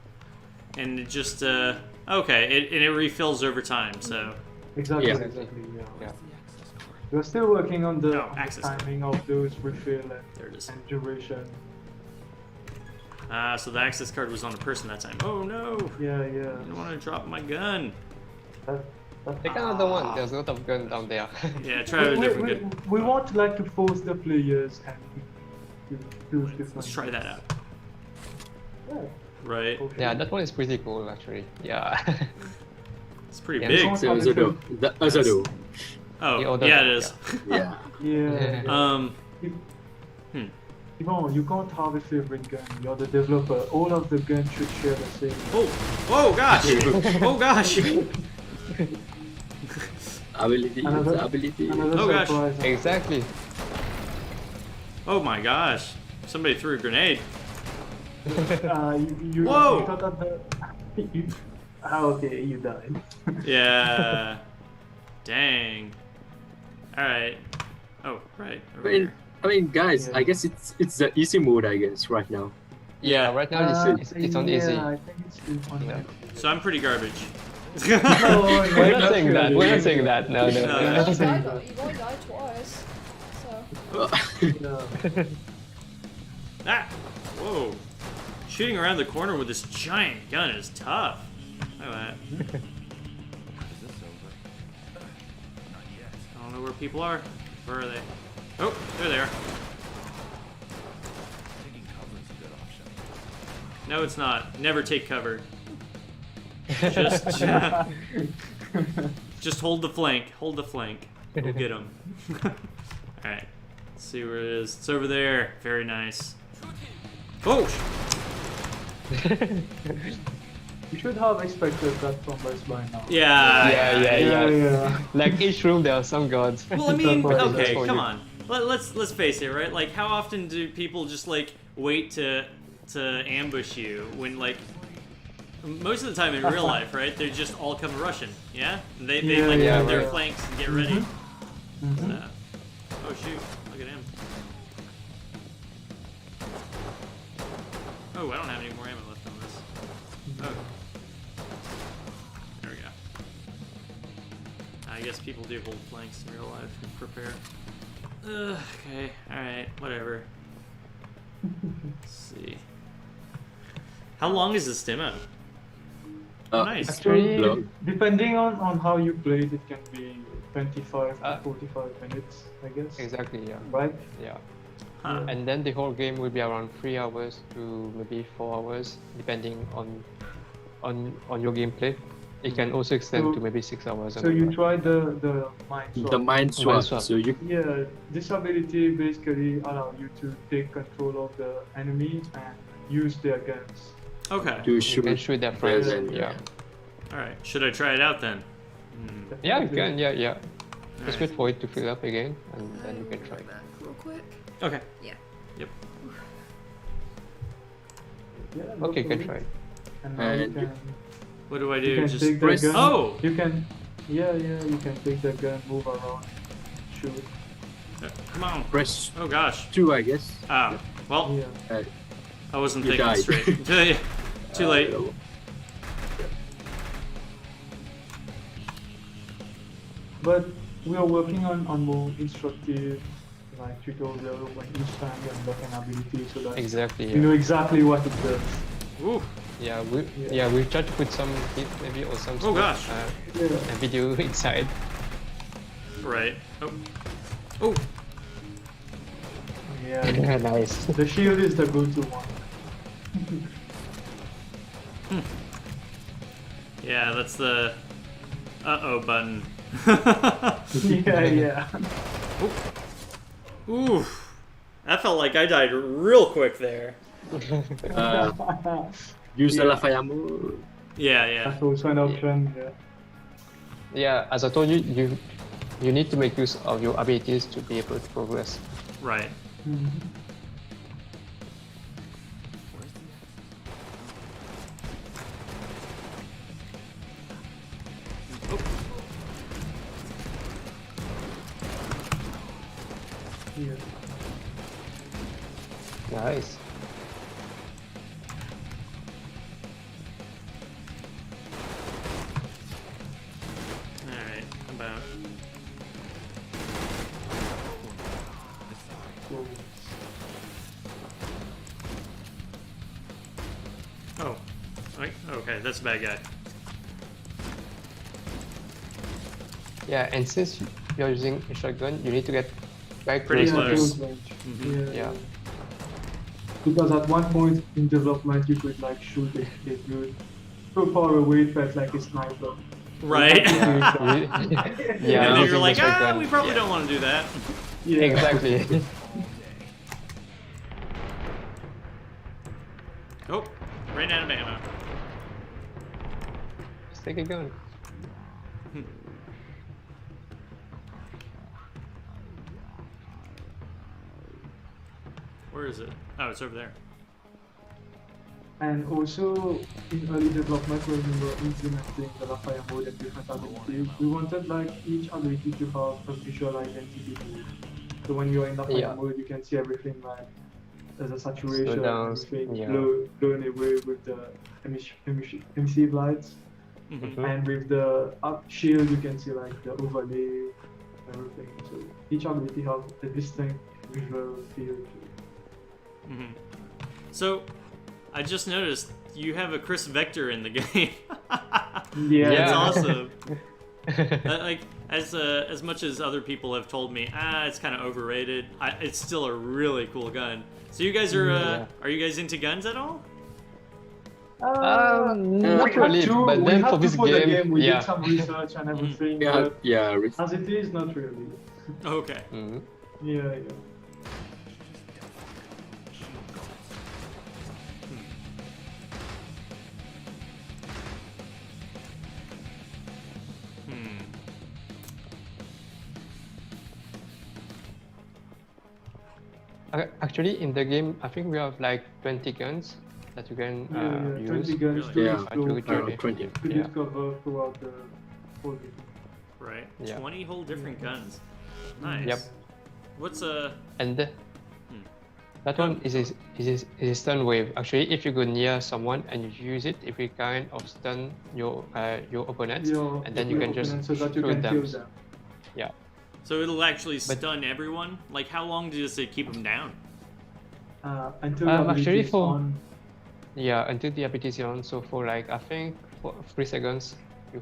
And it just, okay, and it refills over time, so. Exactly, Yeah. exactly, yeah. Yeah. We're still working on the, No, on the access. timing of those refill There it is. and duration. So the access card was on a person that time. Oh no! Yeah, I yeah. don't want to drop my gun. That, Take another one. There's a lot of gun down there. Yeah, try a different gun. we want like to force the players and to do different. Let's try that out. Yeah, Right? for sure. Yeah, that one is pretty cool actually. Yeah. It's pretty Yeah, big. this So Azado. The Azado. Oh, The other yeah, one, it is. Yeah. Yeah. Hmm. Yvonne, you can't have a favorite gun. You're the developer. All of the guns should share the same. Oh gosh! Oh gosh! Ability is Another- ability. Another Oh, gosh. surprise. Exactly. Oh my gosh! Somebody threw a grenade. You Whoa! You thought that okay, you died. Yeah. Dang. Alright. Oh, right. Over here. I mean, guys, Yeah. I guess it's the easy mode, I guess, right now. Yeah, right now it's on easy. Yeah, I think it's on Yeah. So I'm pretty garbage. No, We're not saying that. really. We're not saying that. No, no. No. no. We're not saying that. You've only died twice. So. Yeah. Ah! Whoa. Shooting around the corner with this giant gun is tough. Look at that. Is this over? Not yet. I don't know where people are. Where are they? Oh, there they are. Taking cover is a good option. No, it's not. Never take cover. Just hold the flank. Hold the flank. We'll get them. Alright. Let's see where it is. It's over there. Very nice. Oh! You should have expected that from us by now. Yeah. Yeah. Like each room, there are some guards. Well, I mean, That's okay, for come you. on. Let's face it, right? Like, how often do people just like wait to ambush you when like most of the time in real life, right? They just all come rushing, yeah? And they Yeah, like yeah, move their right. flanks and get ready. Mhm. Oh shoot! Look at him. Oh, I don't have any more ammo left on this. Oh. There we go. I guess people do hold flanks in real life and prepare. Okay, alright, whatever. Let's see. How long is this demo? Oh, nice. Actually, Long. depending on how you play it, it can be 25 to 45 minutes, I guess. Exactly, yeah. Right? Yeah. Huh. And then the whole game will be around 3 hours to maybe 4 hours, depending on your gameplay. It can also extend So- to maybe 6 hours. So you try the mind swap. The mind swap. Mind swap. So you Yeah, this ability basically allows you to take control of the enemy and use their guns. Okay. to You shoot. can shoot their friends. and- Yeah. Alright. Should I try it out then? Yeah, you can. Yeah, yeah. Just Alright. wait for it to fill up again, and then you can try. Back real quick. Okay. Yeah. Yep. Yeah, go Okay, for good it. try. And now you And can, What do I you do? can Just take the press- gun. Oh! You can, yeah, you can take the gun, move around, shoot. Come on. press Oh gosh. 2, I guess. Ah. Well, Yeah. I wasn't You thinking died. straight. Too late. But we are working on more instructive like tutorial when each time you unlock an ability so that Exactly. you know exactly what it does. Ooh. Yeah, we try to put some hit maybe or some Oh, gosh. Yeah. video inside. Right. Oh. Oh. Yeah. Nice. The shield is the go-to one. Yeah, that's the uh-oh button. Yeah. Ooh. That felt like I died real quick there. Use the Yeah. Lafayette. Yeah. That's also an option. Yeah. Yeah, as I told you, you need to make use of your abilities to be able to progress. Right. Mhm. Oh. Yeah. Nice. Alright. About. So, Oh. Right. Okay, that's a bad guy. Yeah, and since you're using a shotgun, you need to get quite Pretty close. close. range. Mhm. Yeah. Because at one point in development, you could like shoot it good. So far away, it felt like a sniper. Right. Yeah, And yeah, then using you're like, the shotgun. we probably Yeah. don't want to do that. Yeah. Exactly. Oh, ran out of ammo. Just take a gun. Where is it? Oh, it's over there. And also, in early development, when we were implementing the Lafayette mode and different abilities, we wanted like each ability to have a visual identity. So when you're in Lafayette Yeah. mode, you can see everything like there's a saturation, downs, everything yeah. blown away with the emissive lights. Mm-hmm. Mhm. And with the up shield, you can see like the overlay, everything. So each ability has a distinct visual feel to it. Mm-hmm. So, I just noticed you have a Chris Vector in the game. Yeah, That's Yeah. awesome. Like as much as other people have told me, it's kind of overrated. It's still a really cool gun. So you guys are you guys into guns at all? Not we really, have to, but we then have for to this for the game, game, we yeah. did some research and everything, Yeah, but yeah. as it is, not really. Okay. Mhm. Yeah. Hmm. Actually, in the game, I think we have like 20 guns that you can Yeah, use. 20 guns Really? to Yeah. explore, Journey. 20. to Yeah. discover throughout the whole game. Right. Yeah. 20 whole different guns. Nice. Yep. What's And Hmm. that one is a stun wave. Actually, if you go near someone and you use it, it will kind of stun your opponents, Your and then you can just opponents so that you shoot can them. kill them. Yeah. so it'll actually But- stun everyone? Like how long does it keep them down? Until the ability actually is for- on. Yeah, until the ability is on. So for like I think for 3 seconds, you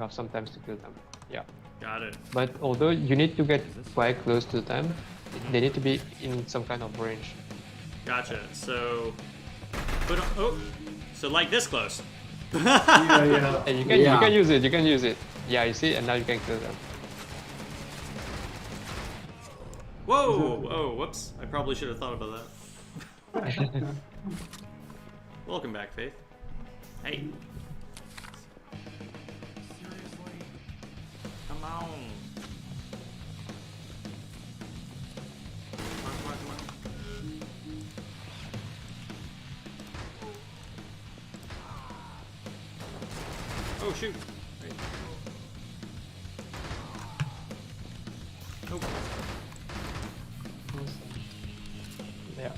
have some time to kill them. Yeah. Got it. But although you need to get quite close to them, they need to be in some kind of range. Gotcha. So so like this close. Yeah. And you can Yeah. you can use it. Yeah, you see, and now you can kill them. Whoa, whoops. I probably should have thought about that. Welcome back, Faith. Hey. Seriously? Come on. Come on. Oh shoot! Right. Nope. Yeah.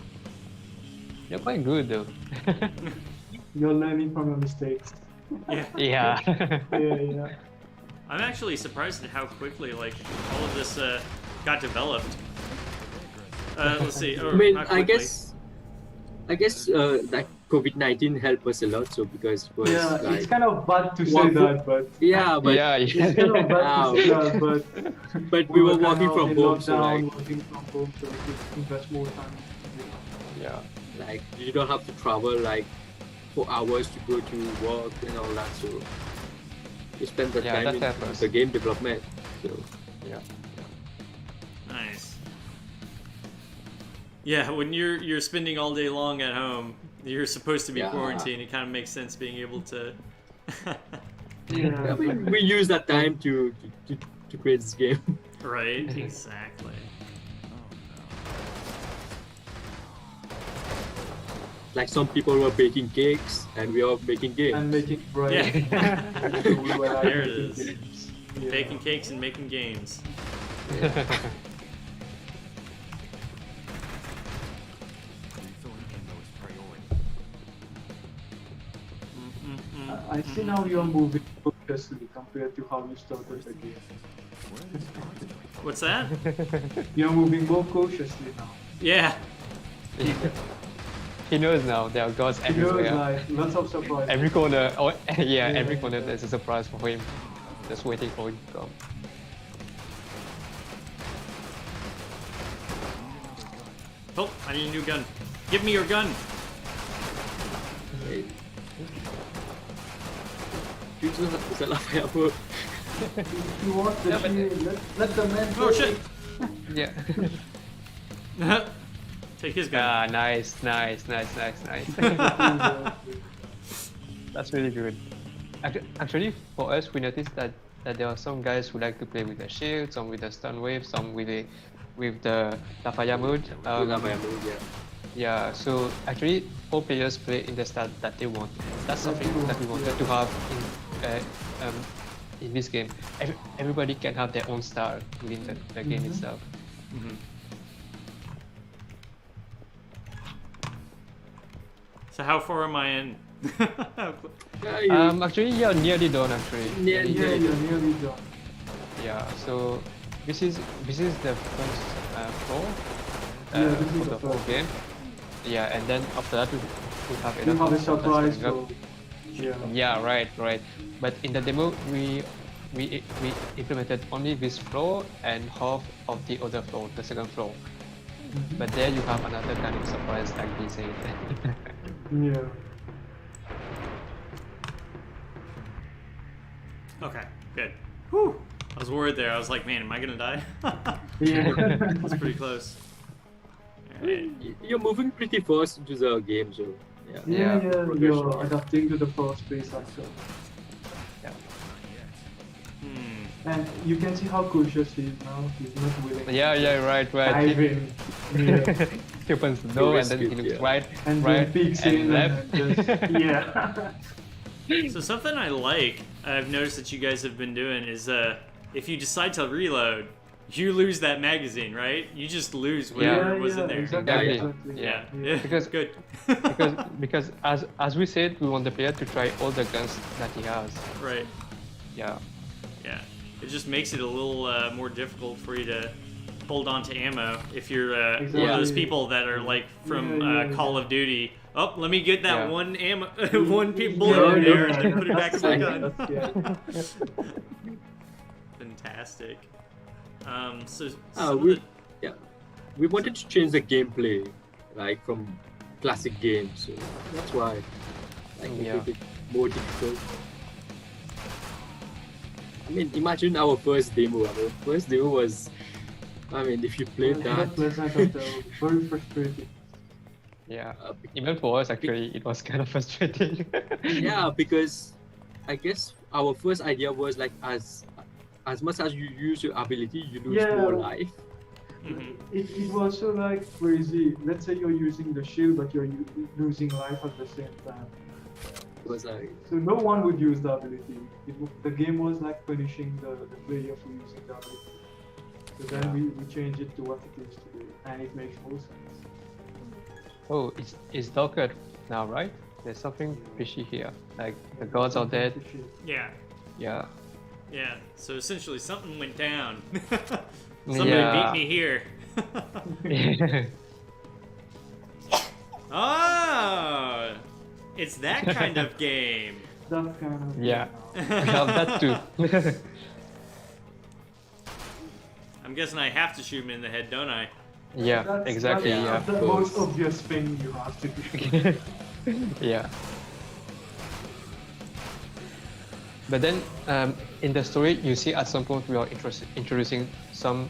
You're quite good though. You're learning from your mistakes. Yeah. Yeah. Yeah. I'm actually surprised at how quickly like all of this got developed. Let's see. Or, I mean, not I quickly. guess like COVID-19 helped us a lot. So because it was Yeah, like it's kind of bad to say One foot- that, but yeah, but yeah. it's kind of bad to say that, but we were kind working of from in home, so lockdown, like working from home, so we could invest more time. Yeah. like you don't have to travel like for hours to go to work and all that. So you spend the Yeah, time that in happens. the game development. So Yeah. Nice. Yeah, when you're spending all day long at home, you're supposed to be Yeah. quarantined. It kind of makes sense being able to. Yeah, yeah, we use that time to create this game. Right. Exactly. Like some people were baking cakes and we are making games. and making bread. Yeah. So we were, like, There it making is. games. Yeah. Baking cakes and making games. Refilling ammo is priority. I see now you're moving cautiously compared to how you started the game. What's that? You're moving more cautiously now. Yeah. He knows now there are gods You know, everywhere. like lots of surprises. Every corner, oh, yeah, Yeah. every corner there's a surprise for him. Just waiting for him to come. Oh, I need a new gun. Give me your gun. Hey. Jujur aku salah kayak apa? If you want the Yeah, but- shield, let the man Oh go. shit. Yeah. Take his gun. Ah, nice. That's really good. Actually, for us, we noticed that there are some guys who like to play with the shield, some with the stun wave, some with the Lafaya mode. Yeah, so actually, all players play in the style that they want. That's something that we wanted to have in this game. Everybody can have their own style within the game itself. Mhm. So how far am I in? Actually, you're nearly done. Actually. Yeah, you're nearly done. Yeah. So this is the first floor Yeah, this is for the the whole first. game. Yeah, and then after that we have You enough have a floors surprise, that's coming up. so Yeah, right. But in the demo, we implemented only this floor and half of the other floor, the second floor. But there you have another kind of surprise, like they say. yeah. Okay, good. Whew. I was worried there. I was like, man, am I gonna die? Yeah. That's pretty close. Alright. You're moving pretty fast into the game, so yeah. Yeah, Yeah. you're adapting to the first place actually. Hmm. And you can see how cautious he is now. He's not willing Yeah, right. dive He, in. Yeah. he opens the door and then he Risky, looks yeah. right, And then right, peeks and in left. and just, yeah. So something I like, I've noticed that you guys have been doing is, if you decide to reload, you lose that magazine, right? You just lose whatever was in there. Exactly. Exactly. Yeah. Yeah. Because- good. because as we said, we want the player to try all the guns that he has. Right. Yeah. Yeah. It just makes it a little more difficult for you to hold on to ammo if you're one of those Exactly. people that are like from Yeah, Call of Duty. Oh, let me get that Yeah. one ammo, one bullet in there, and then put it back in my gun. That's- Fantastic. So Ah, some of we- the- We wanted to change the gameplay, like from classic games, so that's why like Yeah. make it more difficult. I mean, imagine our first demo. Our first demo was, I mean, if you played Not that, pleasant at all. Very frustrating. Yeah. uh, Even for us, actually, it was kind of frustrating. yeah, because I guess our first idea was like as much as you use your ability, you lose Yeah. more life. Mhm. It was so like crazy. Let's say you're using the shield, but you're losing life at the same time. was like, So no one would use the ability. The game was like punishing the player for using the ability. So then we changed it to what it is today, and it makes more sense. Oh, it's darker now, right? There's something fishy here. Like the gods are dead. Yeah. Yeah. Yeah. So essentially, something went down. Somebody beat me here. Oh, it's that kind of game. That kind of Yeah. Well, that too. I'm guessing I have to shoot him in the head, don't I? Yeah, That's exactly. Yeah. the most obvious thing you have to do. Yeah. But then, in the story, you see at some point we are introducing some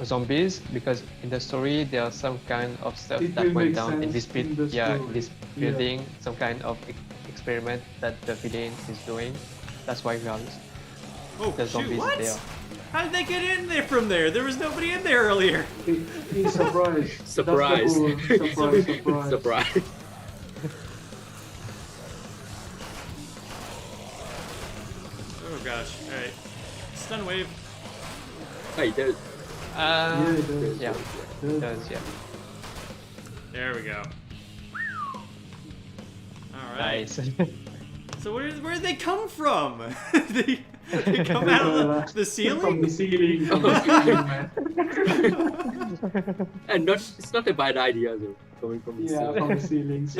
zombies, because in the story there are some kind of stuff It that will went make down in sense this bit. in the Yeah, in story. this building, some kind of experiment that the villain is doing. That's why we are Oh, the shoot, zombies what? there. How did they get in there from there? There was nobody in there earlier. It's surprise. surprise. That's the goal. Surprise. Surprise. Oh gosh, alright. Stun wave. Hey, there. Yeah, it does. Yeah, Yeah. it does, yeah. There we go. Alright. Nice. So where did they come from? they come out of the From ceiling? the ceiling, from the ceiling, man. And it's not a bad idea though, coming from the Yeah, from the ceilings.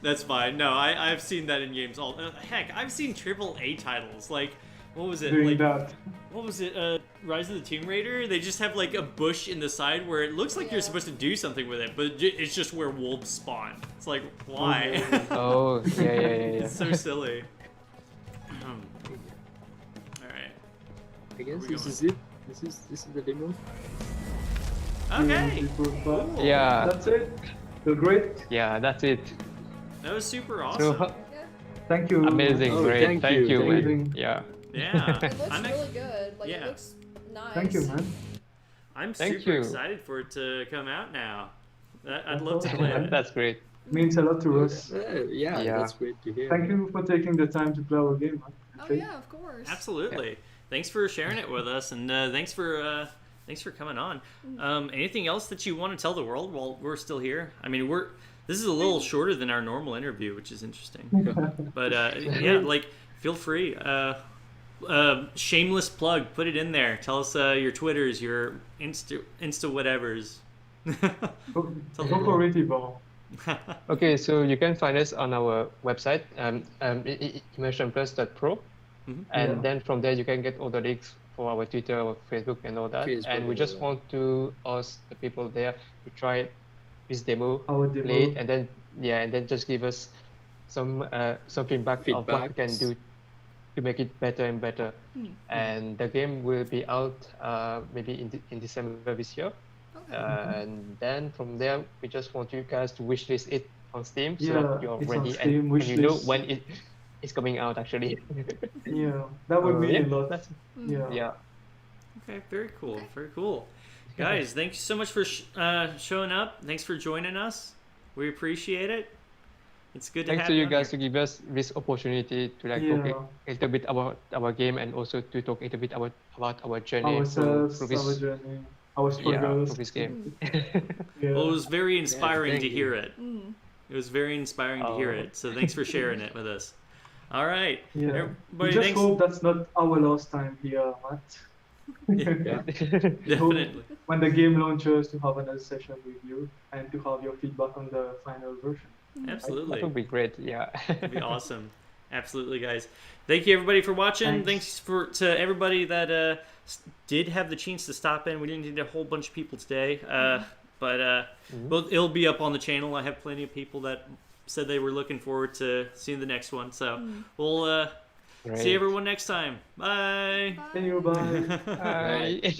That's fine. No, I've seen that in games all. Heck, I've seen AAA titles. Like, what was it? Doing Like, that. what was it? Rise of the Tomb Raider. They just have like a bush in the side where it looks like you're supposed to do something with it, but it's just where wolves spawn. It's like, why? Oh, yeah. It's so silly. All right. I guess we this going? is it. This is the demo. Okay. Cool. Yeah, That's it. You're great. yeah, that's it. That was super So, awesome. Thank you. amazing, Oh, great, thank you, man. thank you. Yeah. Yeah. It looks I'm really good. Like, yeah. it looks nice. Thank you, man. I'm Thank super you. excited for it to come out now. I'd love to play it. That's great. Means a lot to us. Yeah, Yeah. that's great to hear. Thank you for taking the time to play our game, man. Oh yeah, of course. Absolutely. Thanks for sharing it with us, and thanks for coming on. Anything else that you want to tell the world while we're still here? I mean, this is a little shorter than our normal interview, which is interesting. But yeah, like feel free. Shameless plug. Put it in there. Tell us your Twitters, your Insta whatevers. Go for it, Yvonne. Okay, so you can find us on our website, immersionplus.pro, and Yeah. then from there you can get all the links for our Twitter, our Facebook, and all that. Facebook, And we just want to ask the people there to try this demo, Our demo. play it, and then just give us some feedback of what we can Feedbacks. do to make it better and better. And the game will be out maybe in December this year. Okay. And then from there, we just want you guys to wishlist it on Steam so Yeah, that you're it's on ready Steam, and you know wishlist. when it is coming out actually. Yeah, that would mean a lot. That's, Yeah. yeah. Okay, very cool. Very cool. Guys, thank you so much for showing up. Thanks for joining us. We appreciate it. It's good to Thanks have to you on guys here. to give us this opportunity to like Yeah. talk a little bit about our game and also to talk a little bit about our journey Ourselves, through this, our journey, our yeah, struggles. through this game. Yeah. Well, it was very inspiring thank to you. hear it. Mm. It was very inspiring to hear Oh. it. So thanks for sharing it with us. All right. Yeah. We Everybody, just thanks. hope that's not our last time here, Matt. Yeah. Definitely. When the game launches, to have another session with you and to have your feedback on the final version. Absolutely. That would be great. Yeah. That'd be awesome. Absolutely, guys. Thank you, everybody, for watching. Thanks. Thanks to everybody that did have the chance to stop in. We didn't need a whole bunch of people today, but well, it'll be up on the channel. I have plenty of people that said they were looking forward to seeing the next one. So we'll Great. see everyone next time. Bye. See you, bye. Bye.